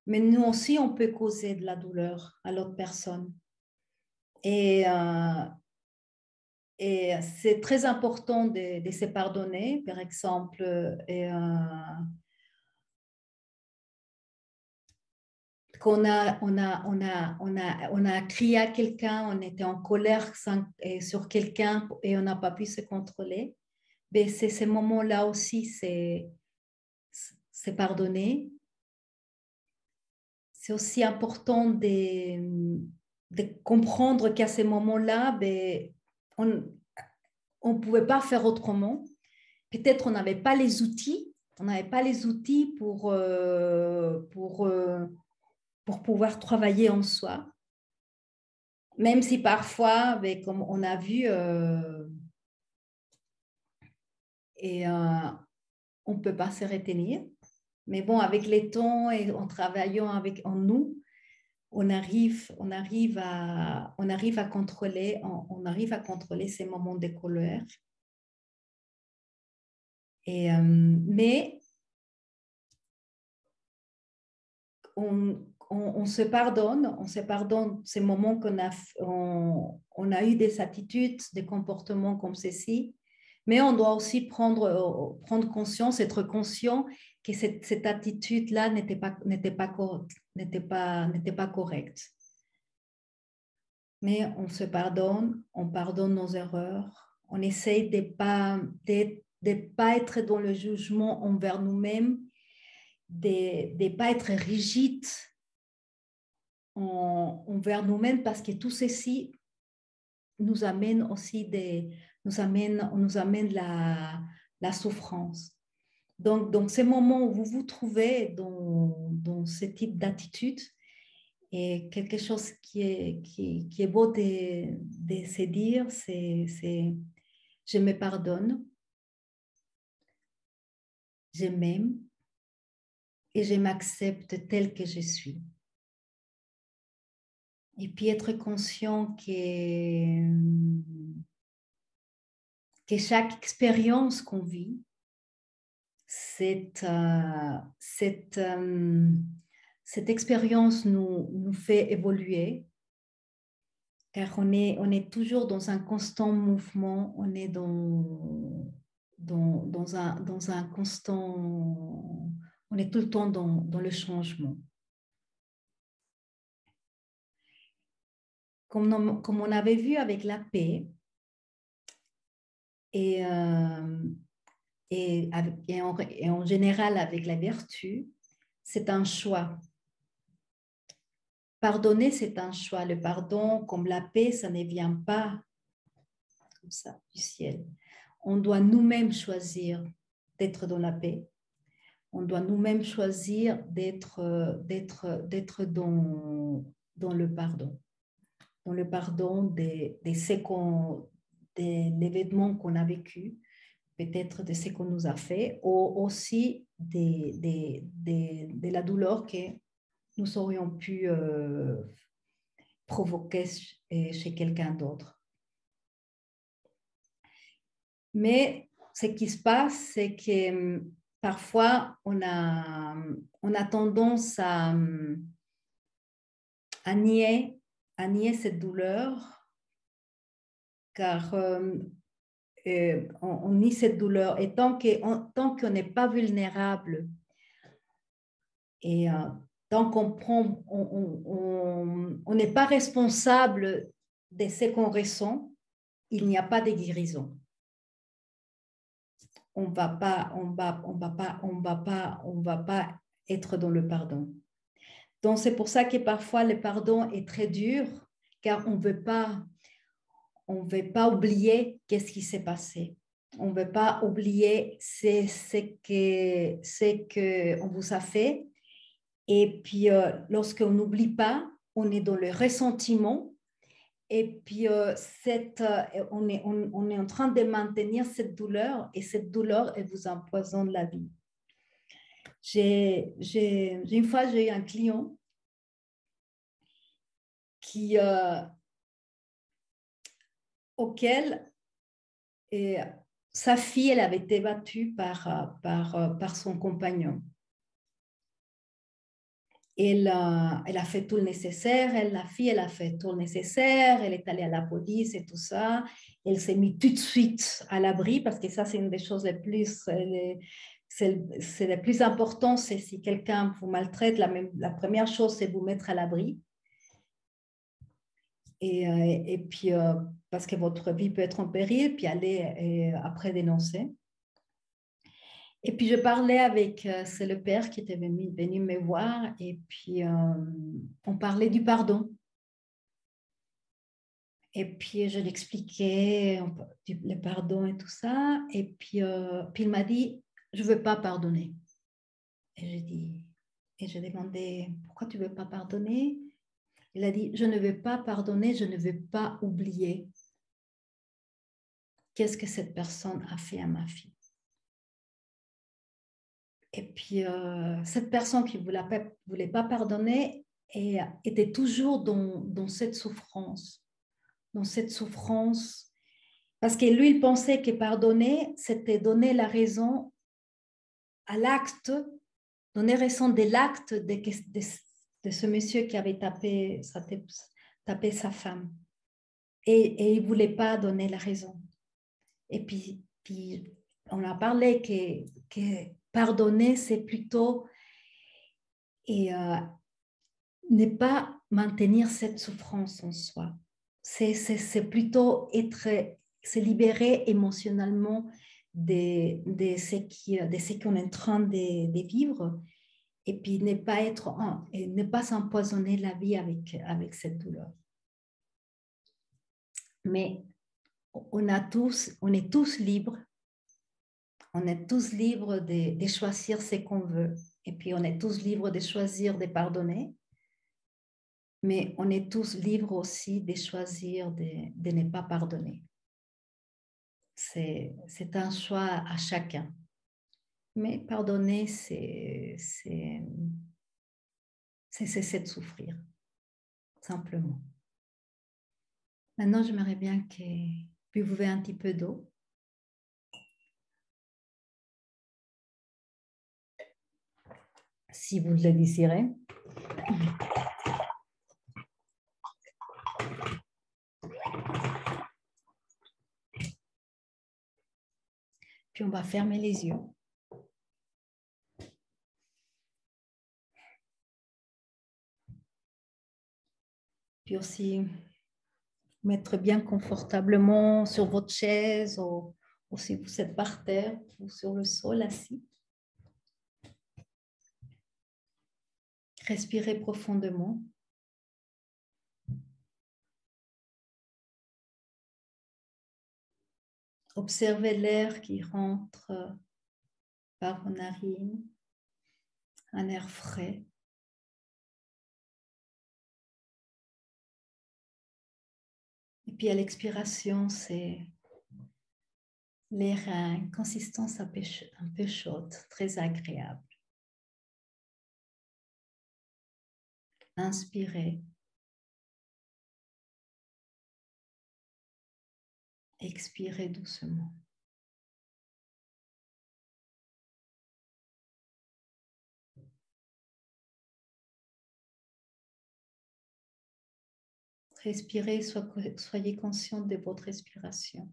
mais nous aussi, on peut causer de la douleur à l'autre personne. Et c'est très important de se pardonner, par exemple. Qu'on on a crié à quelqu'un, on était en colère sur quelqu'un et on n'a pas pu se contrôler. Mais c'est ces moments-là aussi, c'est pardonner. C'est aussi important de comprendre qu'à ces moments-là, ben, on ne pouvait pas faire autrement. Peut-être on n'avait pas les outils, pour pouvoir travailler en soi. Même si parfois, ben, comme on a vu, on ne peut pas se retenir. Mais bon, avec les temps et en travaillant en nous, on arrive à contrôler ces moments de colère. Mais on se pardonne ces moments on a eu des attitudes, des comportements comme ceci, mais on doit aussi prendre conscience, être conscient que cette attitude-là n'était pas correcte. Mais on se pardonne, on pardonne nos erreurs, on essaye de pas être dans le jugement envers nous-mêmes, de ne pas être rigide envers nous-mêmes, parce que tout ceci nous amène aussi nous amène la souffrance. Donc, dans ces moments où vous vous trouvez dans ce type d'attitude, et quelque chose qui est beau de se dire, c'est je me pardonne, je m'aime et je m'accepte tel que je suis. Et puis être conscient que chaque expérience qu'on vit, cette expérience nous fait évoluer, car on est toujours dans un constant mouvement, on est dans un constant, on est tout le temps dans le changement. Comme on avait vu avec la paix, et en général avec la vertu, c'est un choix. Pardonner, c'est un choix. Le pardon, comme la paix, ça ne vient pas comme ça du ciel. On doit nous-mêmes choisir d'être dans la paix. On doit nous-mêmes choisir d'être dans le pardon. Dans le pardon de l'événement qu'on a vécu, peut-être de ce qu'on nous a fait, ou aussi de la douleur que nous aurions pu provoquer chez quelqu'un d'autre. Mais ce qui se passe, c'est que parfois, on a tendance à nier cette douleur, car on nie cette douleur. Et tant qu'on n'est pas vulnérable, et tant qu'on prend, on n'est pas responsable de ce qu'on ressent, il n'y a pas de guérison. On va pas être dans le pardon. Donc c'est pour ça que parfois le pardon est très dur, car on veut pas oublier qu'est-ce qui s'est passé. On veut pas oublier ce que on vous a fait. Et puis, lorsqu'on n'oublie pas, on est dans le ressentiment. Et puis, on est en train de maintenir cette douleur. Et cette douleur, elle vous empoisonne la vie. Une fois, j'ai eu un client auquel sa fille, elle avait été battue par son compagnon. Elle a fait tout le nécessaire, la fille, elle a fait tout le nécessaire, elle est allée à la police et tout ça. Elle s'est mise tout de suite à l'abri, parce que ça, c'est une des choses les plus importantes, c'est si quelqu'un vous maltraite, la première chose, c'est vous mettre à l'abri. Et puis, parce que votre vie peut être en péril, puis aller après dénoncer. Et puis, je parlais avec, c'est le père qui était venu me voir, et puis on parlait du pardon. Et puis, je l'expliquais, le pardon et tout ça. Et puis il m'a dit, je ne veux pas pardonner. Et j'ai demandé, pourquoi tu ne veux pas pardonner? Il a dit, je ne veux pas pardonner, je ne veux pas oublier. Qu'est-ce que cette personne a fait à ma fille? Et puis, cette personne qui ne voulait pas pardonner était toujours dans cette souffrance. Dans cette souffrance. Parce que lui, il pensait que pardonner, c'était donner la raison à l'acte, donner raison de l'acte de ce monsieur qui avait tapé sa femme. Et il ne voulait pas donner la raison. Et puis on a parlé que pardonner, c'est plutôt ne pas maintenir cette souffrance en soi. C'est plutôt se libérer émotionnellement de ce qu'on est en train de vivre et puis ne pas s'empoisonner la vie avec cette douleur. Mais on est tous libres. On est tous libres de choisir ce qu'on veut. Et puis, on est tous libres de choisir de pardonner. Mais on est tous libres aussi de choisir de ne pas pardonner. C'est un choix à chacun. Mais pardonner, c'est cesser de souffrir, simplement. Maintenant, j'aimerais bien que vous buvez un petit peu d'eau. Si vous le désirez. Puis on va fermer les yeux. Puis aussi mettre bien confortablement sur votre chaise ou si vous êtes par terre ou sur le sol assis. Respirez profondément. Observez l'air qui rentre par vos narines, un air frais. Et puis à l'expiration, c'est l'air a une consistance un peu chaude, très agréable. Inspirez. Expirez doucement. Respirez, soyez conscient de votre respiration.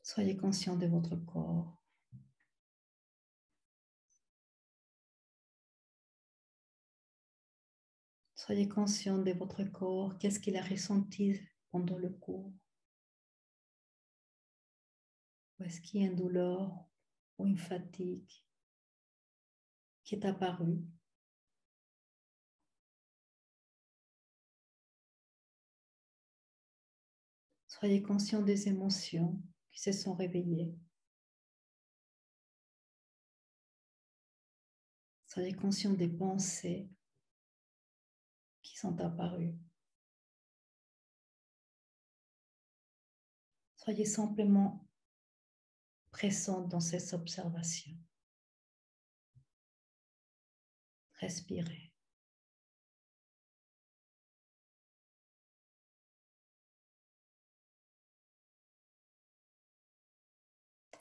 Soyez conscient de votre corps. Soyez conscient de votre corps. Qu'est-ce qu'il a ressenti pendant le cours? Ou est-ce qu'il y a une douleur ou une fatigue qui est apparue? Soyez conscient des émotions qui se sont réveillées. Soyez conscient des pensées qui sont apparues. Soyez simplement présent dans ces observations. Respirez.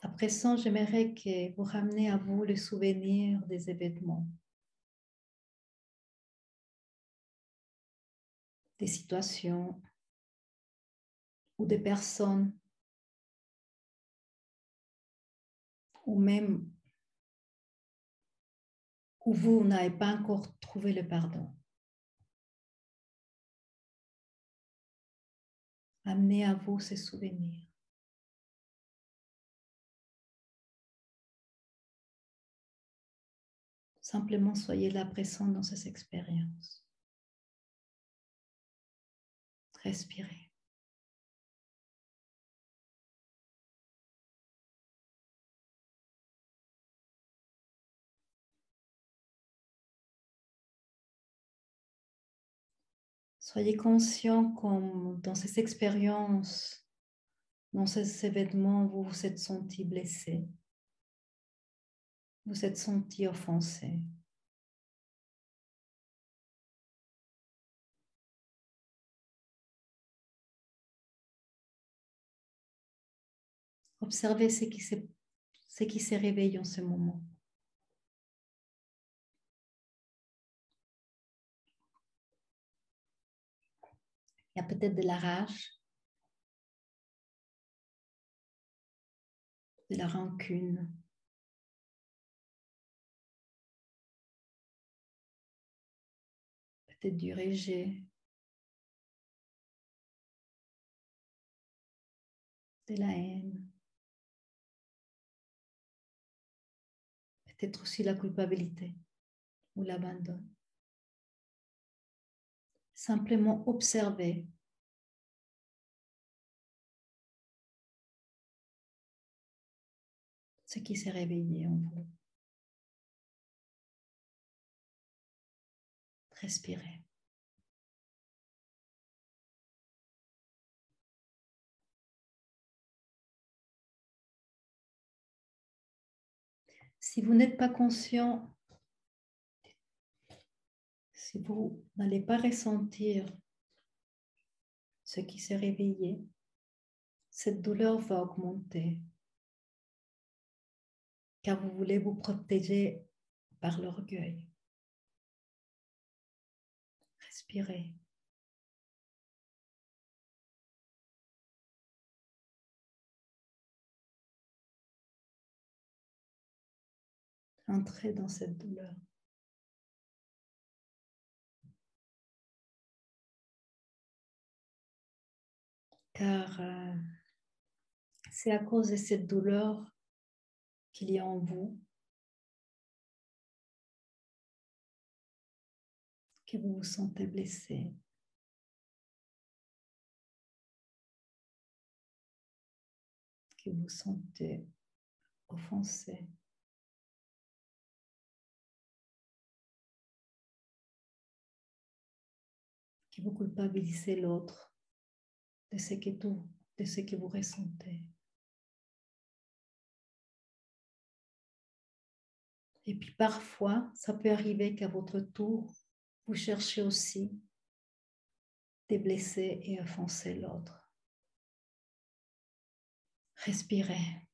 À présent, j'aimerais que vous ramenez à vous le souvenir des événements, des situations ou des personnes, ou même où vous n'avez pas encore trouvé le pardon. Amenez à vous ces souvenirs. Simplement soyez là présent dans ces expériences. Respirez. Soyez conscient comme dans ces expériences, dans ces événements, vous vous êtes senti blessé. Vous êtes senti offensé. Observez ce qui se réveille en ce moment. Il y a peut-être de la rage, de la rancune. Peut-être du rejet, de la haine. Peut-être aussi la culpabilité ou l'abandon. Simplement observer ce qui s'est réveillé en vous. Respirez. Si vous n'êtes pas conscient, si vous n'allez pas ressentir ce qui s'est réveillé, cette douleur va augmenter car vous voulez vous protéger par l'orgueil. Respirez. Entrez dans cette douleur. Car c'est à cause de cette douleur qu'il y a en vous que vous vous sentez blessé. Que vous sentez offensé. Que vous culpabilisez l'autre de ce que vous ressentez. Et puis parfois, ça peut arriver qu'à votre tour, vous cherchez aussi de blesser et offenser l'autre. Respirez.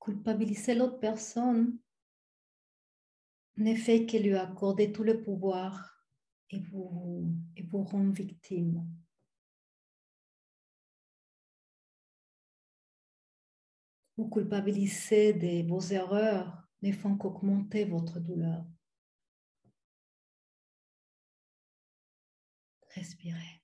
Culpabiliser l'autre personne ne fait que lui accorder tout le pouvoir et vous rendre victime. Vous culpabiliser de vos erreurs ne font qu'augmenter votre douleur. Respirez.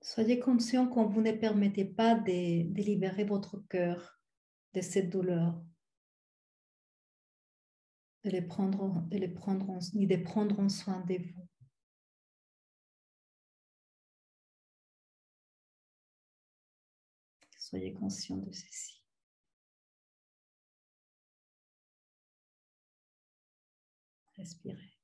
Soyez conscient quand vous ne permettez pas de libérer votre cœur de cette douleur, de prendre en soin de vous. Soyez conscient de ceci. Respirez.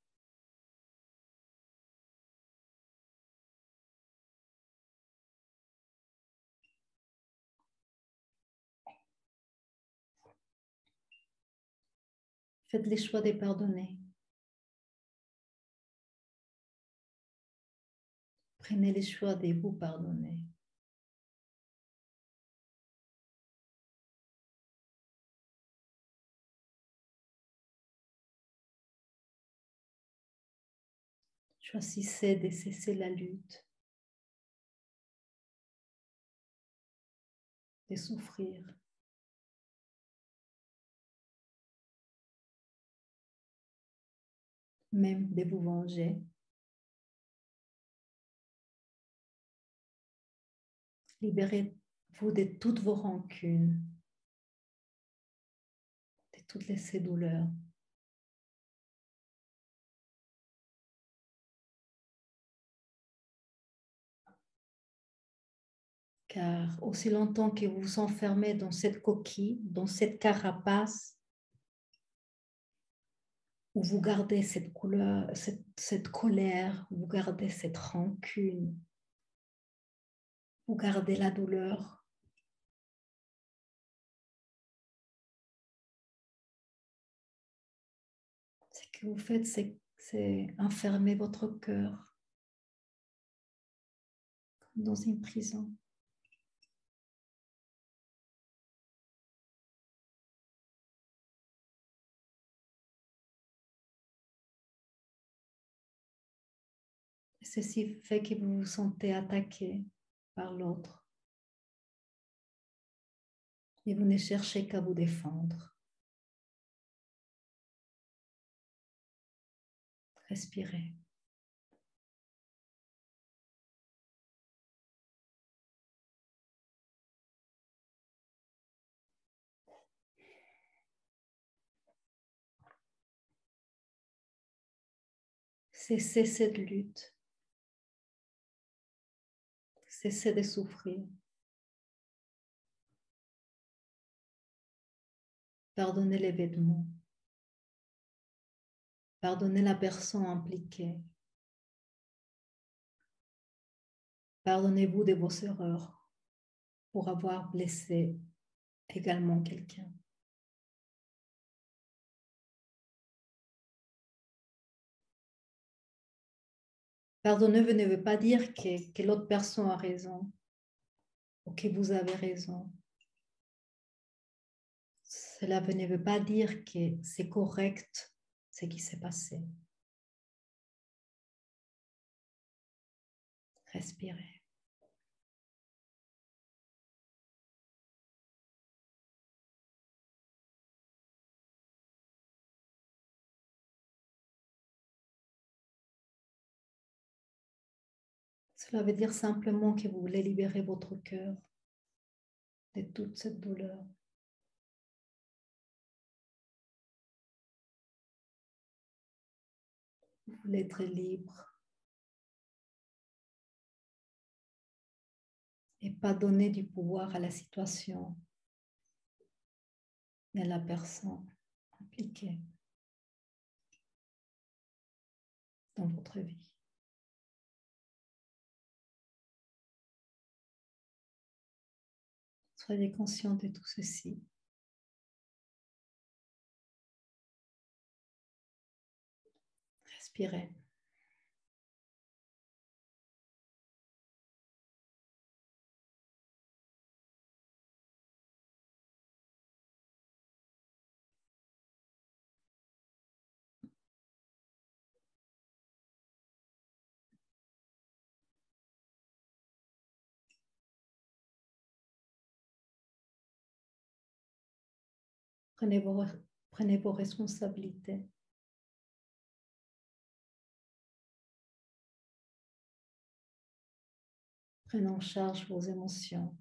Faites le choix de pardonner. Prenez le choix de vous pardonner. Choisissez de cesser la lutte, de souffrir. Même de vous venger. Libérez-vous de toutes vos rancunes, de toutes ces douleurs. Car aussi longtemps que vous vous enfermez dans cette coquille, dans cette carapace, où vous gardez cette couleur, cette colère, vous gardez cette rancune, vous gardez la douleur. Ce que vous faites, c'est enfermer votre cœur comme dans une prison. Et ceci fait que vous vous sentez attaqué par l'autre. Et vous ne cherchez qu'à vous défendre. Respirez. Cessez cette lutte. Cessez de souffrir. Pardonnez les vêtements. Pardonnez la personne impliquée. Pardonnez-vous de vos erreurs pour avoir blessé également quelqu'un. Pardonner ne veut pas dire que l'autre personne a raison ou que vous avez raison. Cela ne veut pas dire que c'est correct ce qui s'est passé. Respirez. Cela veut dire simplement que vous voulez libérer votre cœur de toute cette douleur. Vous voulez être libre et pas donner du pouvoir à la situation et à la personne impliquée dans votre vie. Soyez conscient de tout ceci. Respirez. Prenez vos responsabilités. Prenez en charge vos émotions.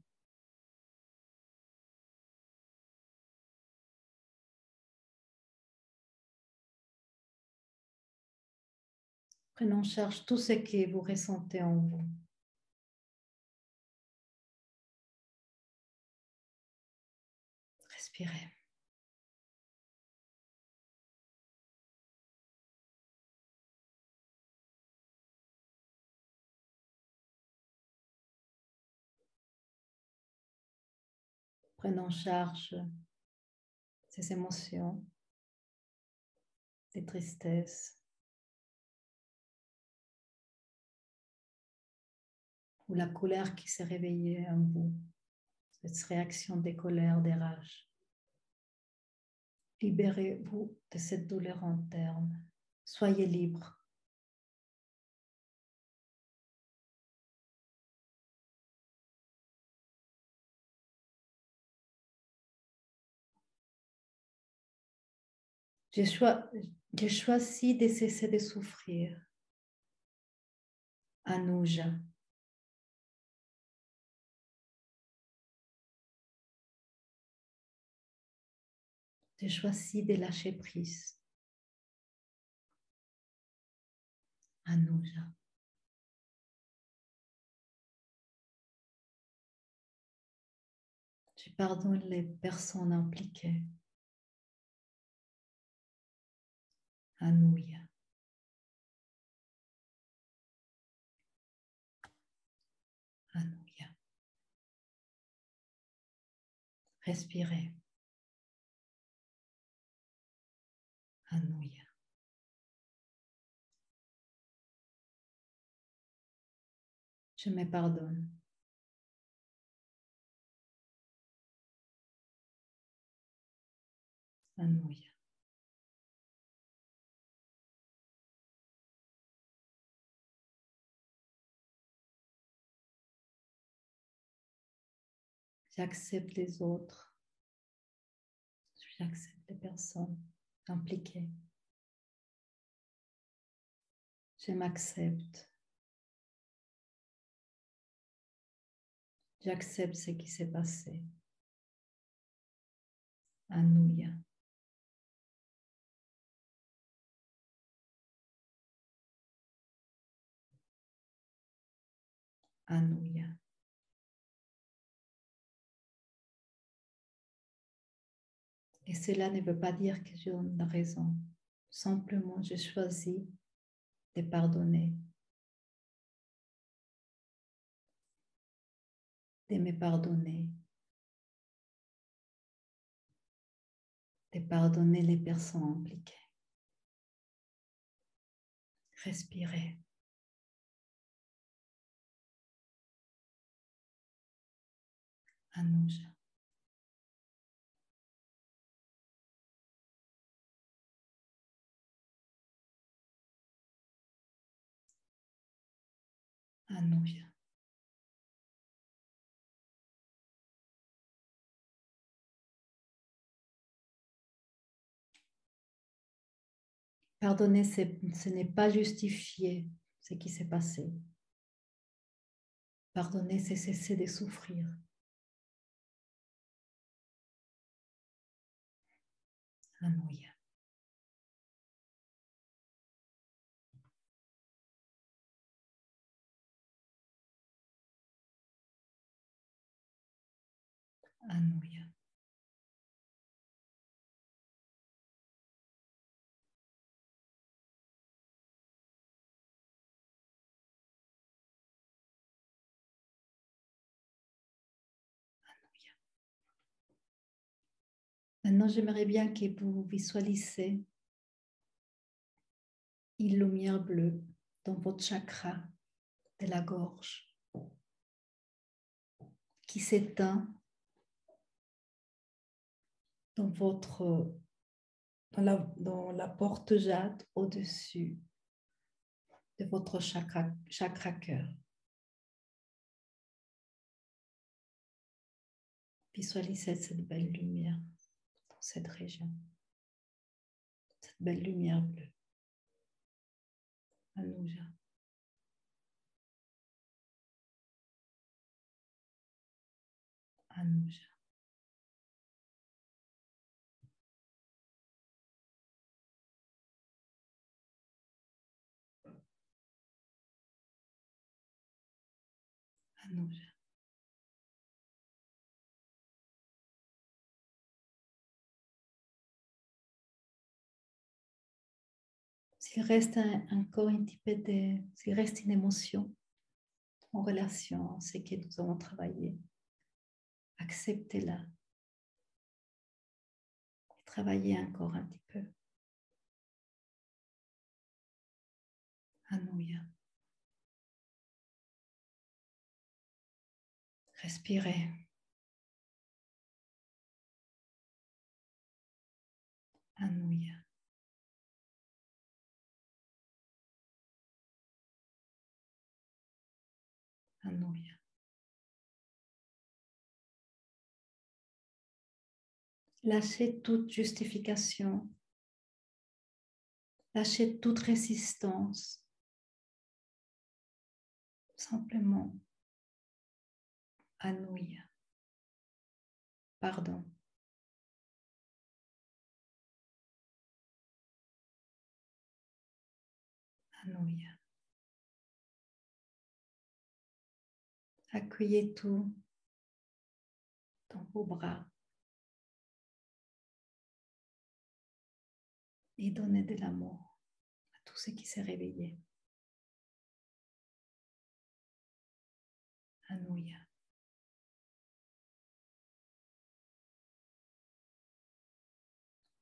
Prenez en charge tout ce que vous ressentez en vous. Respirez. Prenez en charge ces émotions, des tristesses ou la colère qui s'est réveillée en vous, cette réaction des colères, des rages. Libérez-vous de cette douleur interne. Soyez libre. J'ai choisi de cesser de souffrir. Anuja. J'ai choisi de lâcher prise. Anuja. Je pardonne les personnes impliquées. Anouya. Anouya. Respirez. Anouya. Je me pardonne. Anouya. J'accepte les autres. J'accepte les personnes impliquées. Je m'accepte. J'accepte ce qui s'est passé. Anouya. Anouya. Et cela ne veut pas dire que j'ai raison. Simplement, je choisis de pardonner. De me pardonner. De pardonner les personnes impliquées. Respirez. Anouja. Anouja. Pardonner, ce n'est pas justifier ce qui s'est passé. Pardonner, c'est cesser de souffrir. Anouya. Anouya. Maintenant, j'aimerais bien que vous visualisez une lumière bleue dans votre chakra de la gorge qui s'éteint dans la porte jade au-dessus de votre chakra cœur. Visualisez cette belle lumière dans cette région, cette belle lumière bleue. Anouja. Anouja. Anouja. S'il reste encore un petit peu s'il reste une émotion en relation à ce que nous avons travaillé, acceptez-la et travaillez encore un petit peu. Anouya. Respirez. Anouya. Anouya. Lâchez toute justification. Lâchez toute résistance. Simplement, Anouya. Pardon. Anouya. Accueillez tout dans vos bras et donnez de l'amour. tout ce qui s'est réveillé. Alléluia.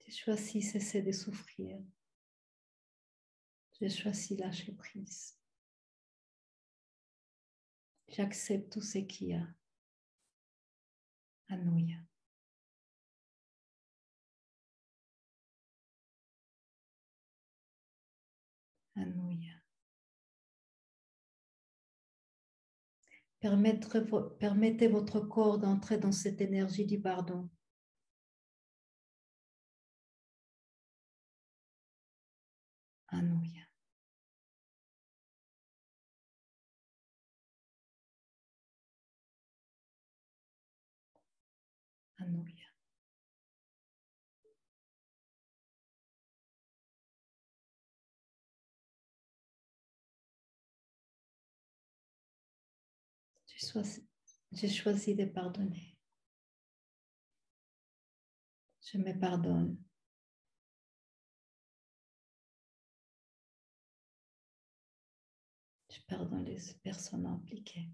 J'ai choisi cesser de souffrir. J'ai choisi lâcher prise. J'accepte tout ce qu'il y a. Alléluia. Alléluia. Permettez votre corps d'entrer dans cette énergie du pardon. Alléluia. Alléluia. J'ai choisi de pardonner. Je me pardonne. Je pardonne les personnes impliquées.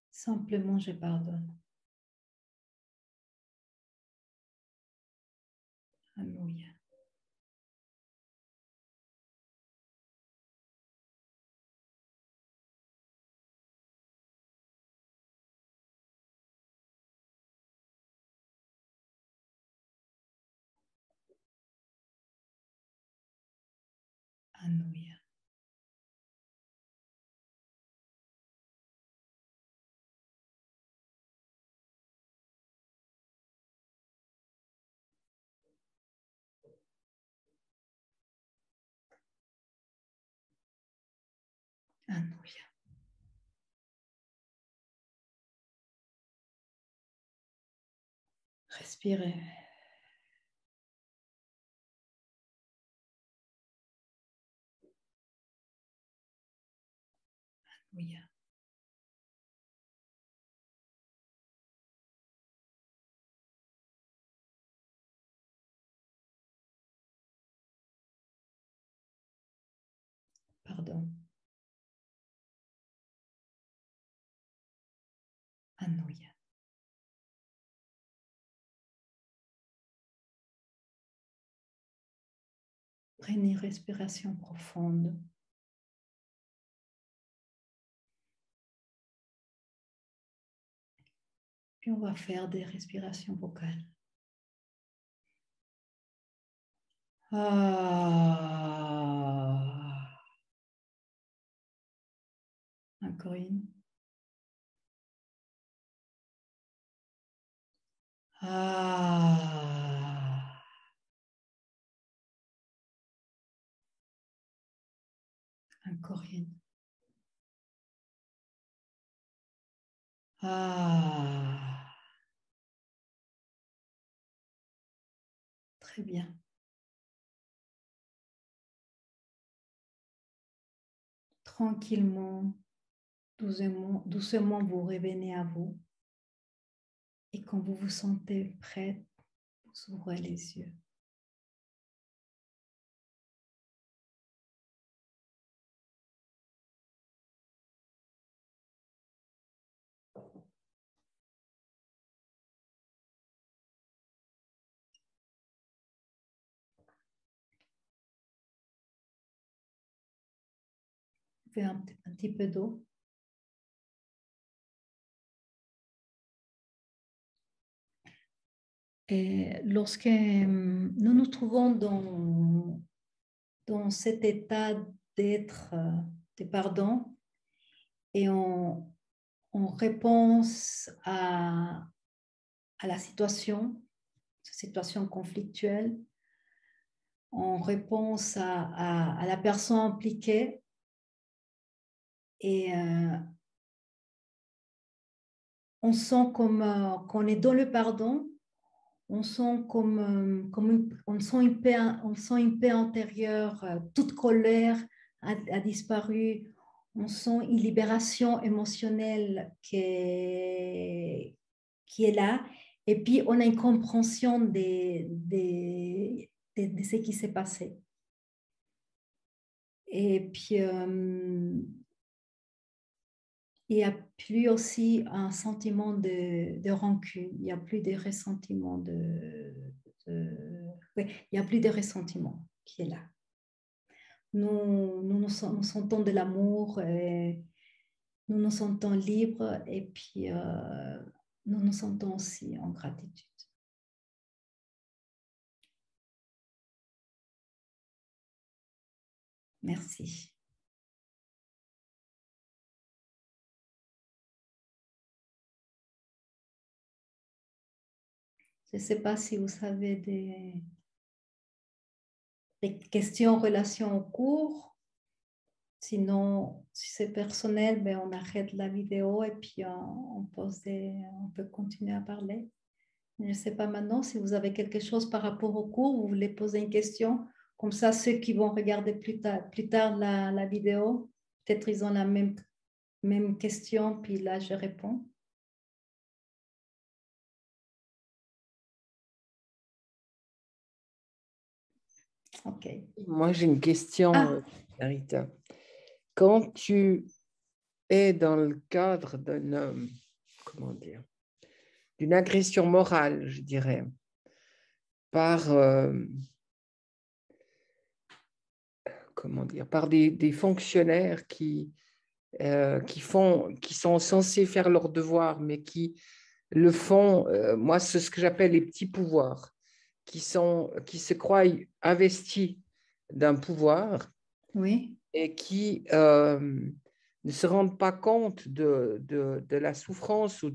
Simplement, je pardonne. Alléluia. Alléluia. Alléluia. Respirez. Alléluia. Pardon. Alléluia. Prenez une respiration profonde. Puis on va faire des respirations vocales. Ah. Encore une. Ah. Encore une. Ah. Très bien. Tranquillement, doucement, vous revenez à vous. Et quand vous vous sentez prête, vous ouvrez les yeux. Vous faites un petit peu d'eau. Et lorsque nous nous trouvons dans cet état d'être, de pardon, et en réponse à la situation conflictuelle, en réponse à la personne impliquée, et on sent comme qu'on est dans le pardon, on sent on sent une paix intérieure, toute colère a disparu, on sent une libération émotionnelle qui est là, et puis on a une compréhension de ce qui s'est passé. Et puis, il n'y a plus aussi un sentiment de rancune, il n'y a plus de ressentiment oui, il n'y a plus de ressentiment qui est là. Nous sentons de l'amour, et nous nous sentons libres et puis nous nous sentons aussi en gratitude. Merci. Je ne sais pas si vous avez des questions en relation au cours. Sinon, si c'est personnel, ben on arrête la vidéo et puis on peut continuer à parler. Je ne sais pas maintenant si vous avez quelque chose par rapport au cours, vous voulez poser une question. Comme ça, ceux qui vont regarder plus tard la vidéo, peut-être ils ont la même question, puis là, je réponds. OK. Moi, j'ai une question, Rita. Quand tu es dans le cadre comment dire, d'une agression morale, je dirais, par, comment dire, par des fonctionnaires qui sont censés faire leur devoir, mais qui le font, moi, c'est ce que j'appelle les petits pouvoirs, qui se croient investis d'un pouvoir, Oui. et qui ne se rendent pas compte de la souffrance ou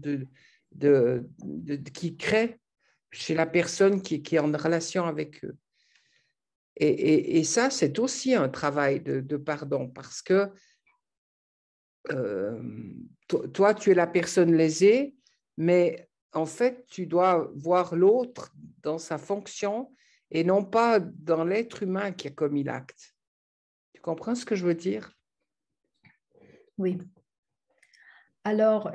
qui crée chez la personne qui est en relation avec eux. Et ça, c'est aussi un travail de pardon, parce que toi, tu es la personne lésée, mais en fait, tu dois voir l'autre dans sa fonction et non pas dans l'être humain qui a commis l'acte. Tu comprends ce que je veux dire? Oui. Alors,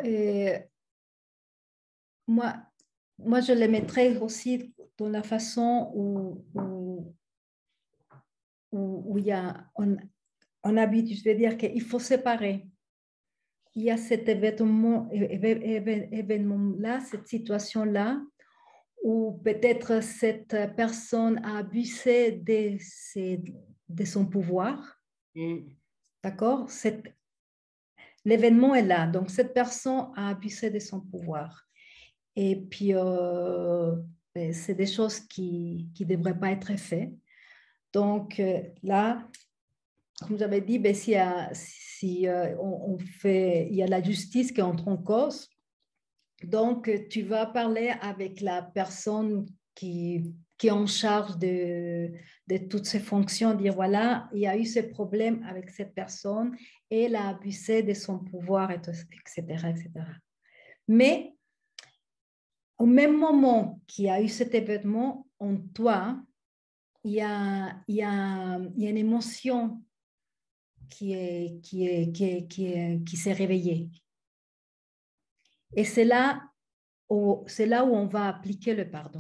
moi, je les mettrais aussi dans la façon où il y a, on habite, je veux dire qu'il faut séparer. Il y a cet événement-là, cette situation-là, où peut-être cette personne a abusé de son pouvoir. D'accord? L'événement est là. Donc, cette personne a abusé de son pouvoir. Et puis, c'est des choses qui ne devraient pas être faites. Donc, là, comme j'avais dit, ben, si il y a la justice qui entre en cause, donc tu vas parler avec la personne qui est en charge de toutes ces fonctions, dire voilà, il y a eu ce problème avec cette personne et elle a abusé de son pouvoir, etc., etc. Mais au même moment qu'il y a eu cet événement, en toi, il y a une émotion qui s'est réveillée. Et c'est là où on va appliquer le pardon.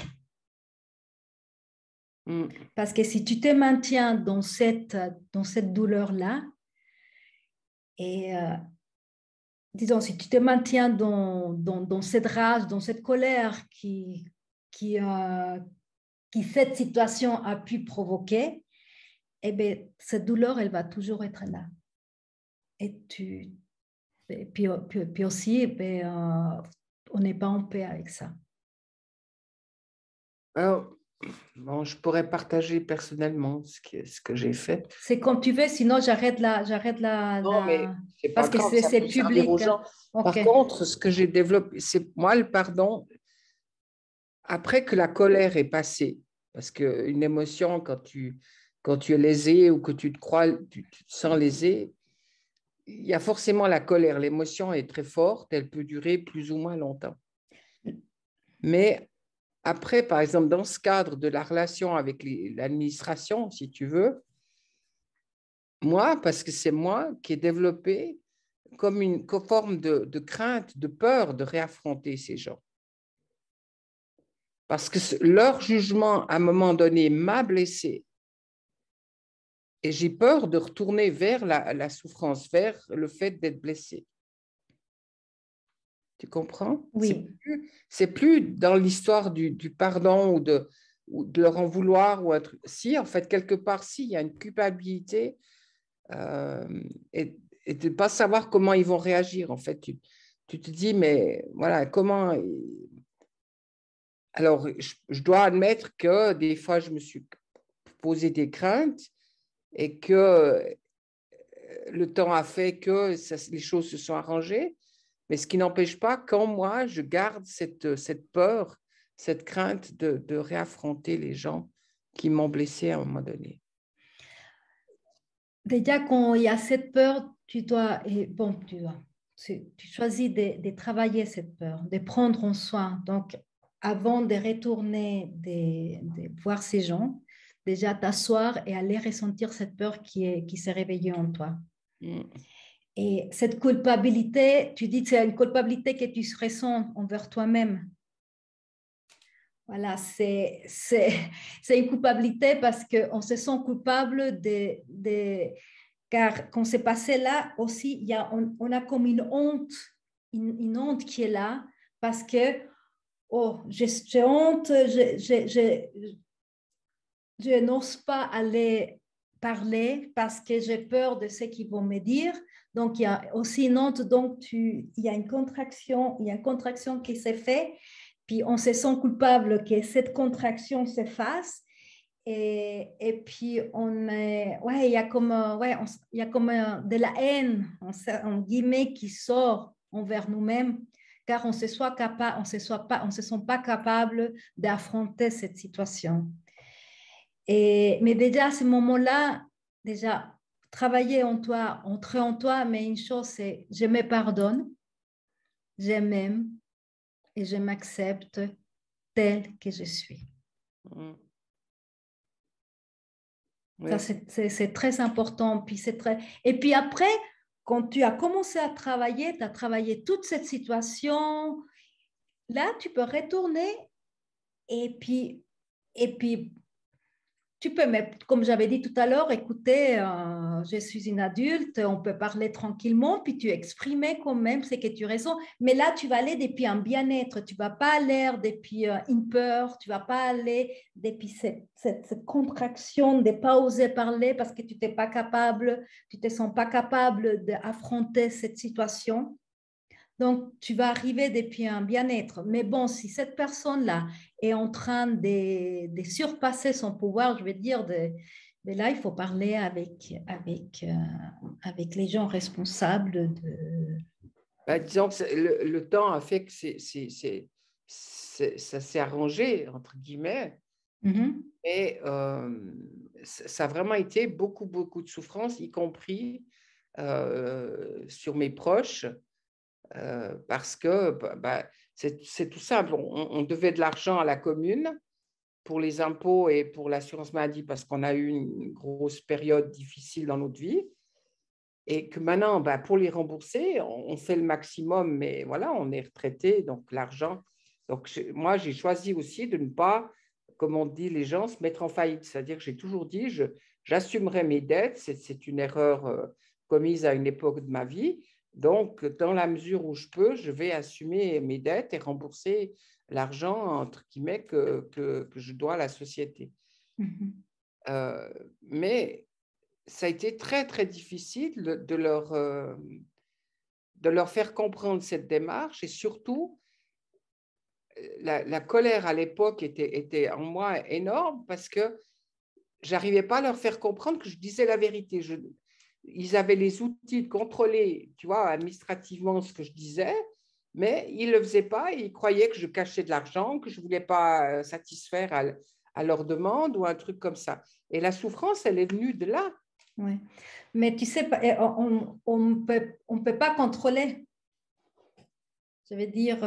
Parce que si tu te maintiens dans cette douleur-là, et disons, si tu te maintiens dans cette rage, dans cette colère qui cette situation a pu provoquer, eh bien, cette douleur, elle va toujours être là. Et puis aussi, on n'est pas en paix avec ça. Alors, bon, je pourrais partager personnellement ce que j'ai fait. C'est comme tu veux, sinon j'arrête Non, mais c'est pas parce que grave, ça c'est peut servir aux public. gens. Okay. Par contre, ce que j'ai développé, c'est moi le pardon, après que la colère est passée, parce qu'une émotion, quand tu es lésé ou que tu te sens lésé, il y a forcément la colère. L'émotion est très forte, elle peut durer plus ou moins longtemps. Mais après, par exemple, dans ce cadre de la relation avec l'administration, si tu veux, moi, parce que c'est moi qui ai développé comme une forme de crainte, de peur de réaffronter ces gens. Parce que leur jugement, à un moment donné, m'a blessée. Et j'ai peur de retourner vers la souffrance, vers le fait d'être blessée. Tu comprends? Oui. C'est plus dans l'histoire du pardon ou de leur en vouloir ou un truc. Si, en fait, quelque part, si, il y a une culpabilité et de ne pas savoir comment ils vont réagir. En fait, tu te dis, mais voilà, comment. Alors, je dois admettre que des fois, je me suis posé des craintes et que le temps a fait que les choses se sont arrangées. Mais ce qui n'empêche pas qu'en moi, je garde cette peur, cette crainte de réaffronter les gens qui m'ont blessé à un moment donné. Déjà, quand il y a cette peur, tu choisis de travailler cette peur, de prendre en soin. Donc, avant de retourner, de voir ces gens, déjà t'asseoir et aller ressentir cette peur qui s'est réveillée en toi. Mm. Et cette culpabilité, tu dis que c'est une culpabilité que tu ressens envers toi-même. Voilà, c'est une culpabilité parce qu'on se sent coupable car quand c'est passé là aussi, on a comme une honte qui est là parce que, oh, j'ai honte, je n'ose pas aller parler parce que j'ai peur de ce qu'ils vont me dire. Donc, il y a aussi une honte, donc il y a une contraction qui s'est faite, puis on se sent coupable que cette contraction se fasse. Et puis, ouais, il y a comme, il y a comme de la haine, en guillemets, qui sort envers nous-mêmes, car on ne se sent pas capable d'affronter cette situation. Mais déjà, à ce moment-là, déjà, travailler en toi, entrer en toi, mais une chose, c'est je me pardonne, je m'aime et je m'accepte telle que je suis. Mm. Ça, Ouais. c'est très important. Puis Et puis après, quand tu as commencé à travailler, tu as travaillé toute cette situation, là, tu peux retourner et puis tu peux, mais comme j'avais dit tout à l'heure, écoutez, je suis une adulte, on peut parler tranquillement, puis tu exprimer quand même ce que tu ressens. Mais là, tu vas aller depuis un bien-être, tu ne vas pas aller depuis une peur, tu ne vas pas aller depuis cette contraction de ne pas oser parler parce que tu n'es pas capable, tu ne te sens pas capable d'affronter cette situation. Donc, tu vas arriver depuis un bien-être. Mais bon, si cette personne-là est en train de surpasser son pouvoir, je vais dire, mais là, il faut parler avec les gens responsables de... Bah, disons que le temps a fait que ça s'est arrangé, entre guillemets, Mhm. et ça a vraiment été beaucoup, beaucoup de souffrance, y compris sur mes proches. Parce que c'est tout simple. On devait de l'argent à la commune pour les impôts et pour l'assurance maladie parce qu'on a eu une grosse période difficile dans notre vie. Et que maintenant, pour les rembourser, on fait le maximum, mais voilà, on est retraité, donc l'argent. Donc moi, j'ai choisi aussi de ne pas, comme on dit les gens, se mettre en faillite. C'est-à-dire que j'ai toujours dit, j'assumerai mes dettes. C'est une erreur commise à une époque de ma vie. Donc, dans la mesure où je peux, je vais assumer mes dettes et rembourser l'argent, entre guillemets, que je dois à la société. Mhm. Mais ça a été très, très difficile de leur faire comprendre cette démarche et surtout, la colère à l'époque était en moi énorme parce que je n'arrivais pas à leur faire comprendre que je disais la vérité. Ils avaient les outils de contrôler, tu vois, administrativement ce que je disais, mais ils ne le faisaient pas et ils croyaient que je cachais de l'argent, que je ne voulais pas satisfaire à leurs demandes ou un truc comme ça. Et la souffrance, elle est venue de là. Ouais. Mais tu sais, on peut pas contrôler. Je veux dire,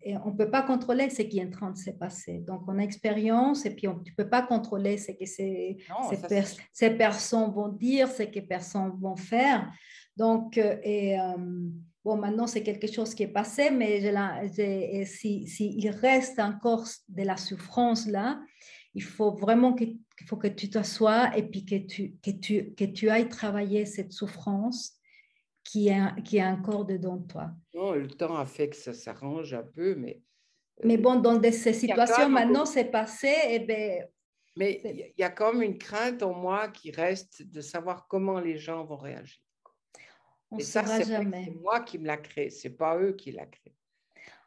et on ne peut pas contrôler ce qui est en train de se passer. Donc, on a expérience et puis tu ne peux pas contrôler ce que Non, ça, ces personnes vont dire, ce que ces personnes vont faire. Donc, bon, maintenant, c'est quelque chose qui est passé, mais s'il reste encore de la souffrance là, il faut vraiment qu'il faut que tu t'assoies et puis que tu ailles travailler cette souffrance qui est encore dedans de toi. non, le temps a fait que ça s'arrange un peu, Mais bon, dans ces il y a quand situations, même maintenant, c'est passé, et ben, mais il y a quand même une crainte en moi qui reste de savoir comment les gens vont réagir. on ne Et ça, saura c'est vrai que jamais. c'est moi qui me l'a créé, c'est pas eux qui l'a créé.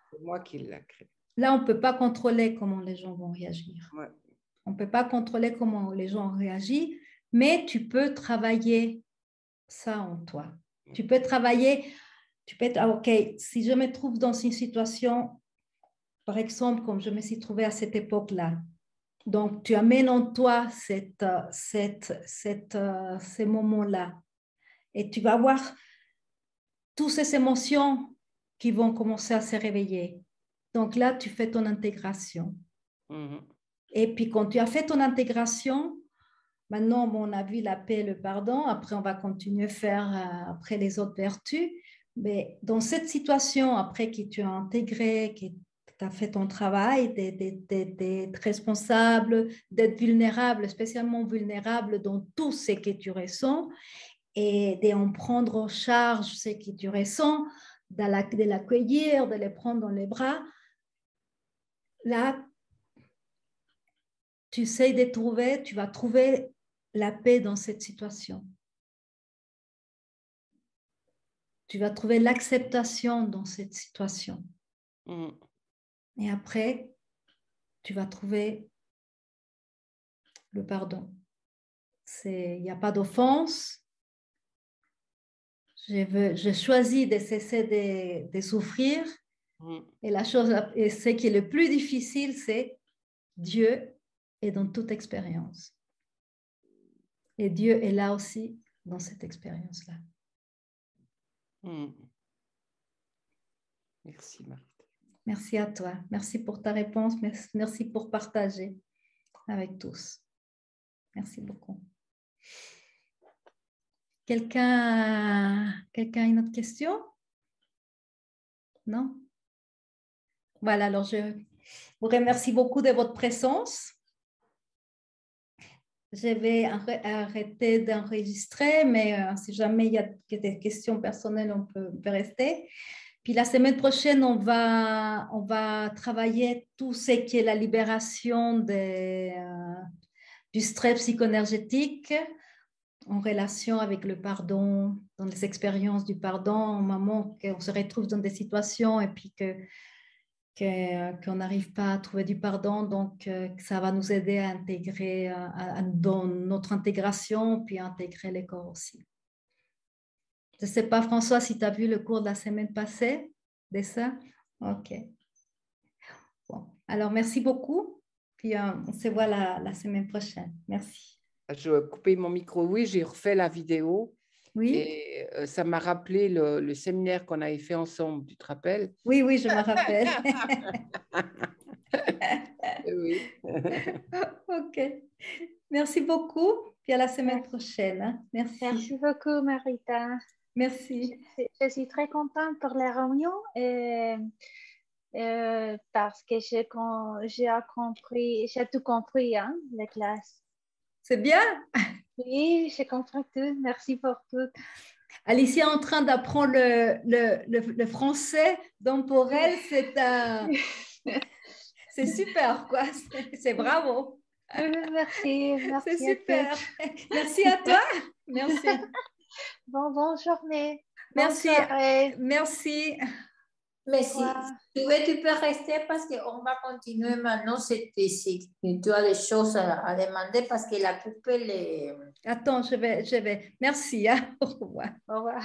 C'est moi qui l'a créé. Là, on ne peut pas contrôler comment les gens vont réagir. Ouais. On ne peut pas contrôler comment les gens réagissent, mais tu peux travailler ça en toi. Tu peux travailler, tu peux être, OK, si je me trouve dans une situation, par exemple, comme je me suis trouvée à cette époque-là, donc tu amènes en toi ces moments-là et tu vas voir toutes ces émotions qui vont commencer à se réveiller. Donc là, tu fais ton intégration. Mm-hmm. Et puis quand tu as fait ton intégration, maintenant, on a vu la paix et le pardon. Après, on va continuer à faire après les autres vertus. Mais dans cette situation, après que tu as intégré, que tu as fait ton travail, d'être responsable, d'être vulnérable, spécialement vulnérable dans tout ce que tu ressens, et d'en prendre en charge ce que tu ressens, de l'accueillir, de les prendre dans les bras, là, tu sais de trouver, tu vas trouver la paix dans cette situation. Tu vas trouver l'acceptation dans cette situation. Mm. Et après, tu vas trouver le pardon. Il n'y a pas d'offense. Je choisis de cesser de souffrir. Mm. Et la chose, et ce qui est le plus difficile, c'est Dieu est dans toute expérience. Et Dieu est là aussi dans cette expérience-là. Mm. Merci, Marthe. Merci à toi. Merci pour ta réponse. Merci pour partager avec tous. Merci beaucoup. Quelqu'un a une autre question? Non? Voilà, alors je vous remercie beaucoup de votre présence. Je vais arrêter d'enregistrer, mais si jamais il y a des questions personnelles, on peut rester. Puis la semaine prochaine, on va travailler tout ce qui est la libération du stress psychoénergétique en relation avec le pardon, dans les expériences du pardon, au moment qu'on se retrouve dans des situations et puis qu'on n'arrive pas à trouver du pardon. Donc, ça va nous aider à intégrer dans notre intégration, puis à intégrer les corps aussi. Je ne sais pas, François, si tu as vu le cours de la semaine passée de ça. OK. Bon. Alors, merci beaucoup. Puis, on se voit la semaine prochaine. Merci. Je vais couper mon micro. Oui, j'ai refait la vidéo. Oui. Et ça m'a rappelé le séminaire qu'on avait fait ensemble, tu te rappelles? Oui, oui, je me rappelle. Oui. OK. Merci beaucoup. Puis à la semaine prochaine. Merci. Merci beaucoup, Marita. Merci. Je suis très contente pour la réunion parce que j'ai tout compris, hein, la classe. C'est bien? Oui, j'ai compris tout. Merci pour tout. Alicia est en train d'apprendre le français, donc pour elle, c'est super, quoi. C'est bravo. Merci. C'est super. Merci à toi. Merci. Bonne journée. Merci. Bonne soirée. Merci. Mais si tu veux, tu peux rester parce qu'on va continuer maintenant. Si tu as des choses à demander parce qu'il a coupé les... Attends, je vais. Merci. Hein. Au revoir. Au revoir.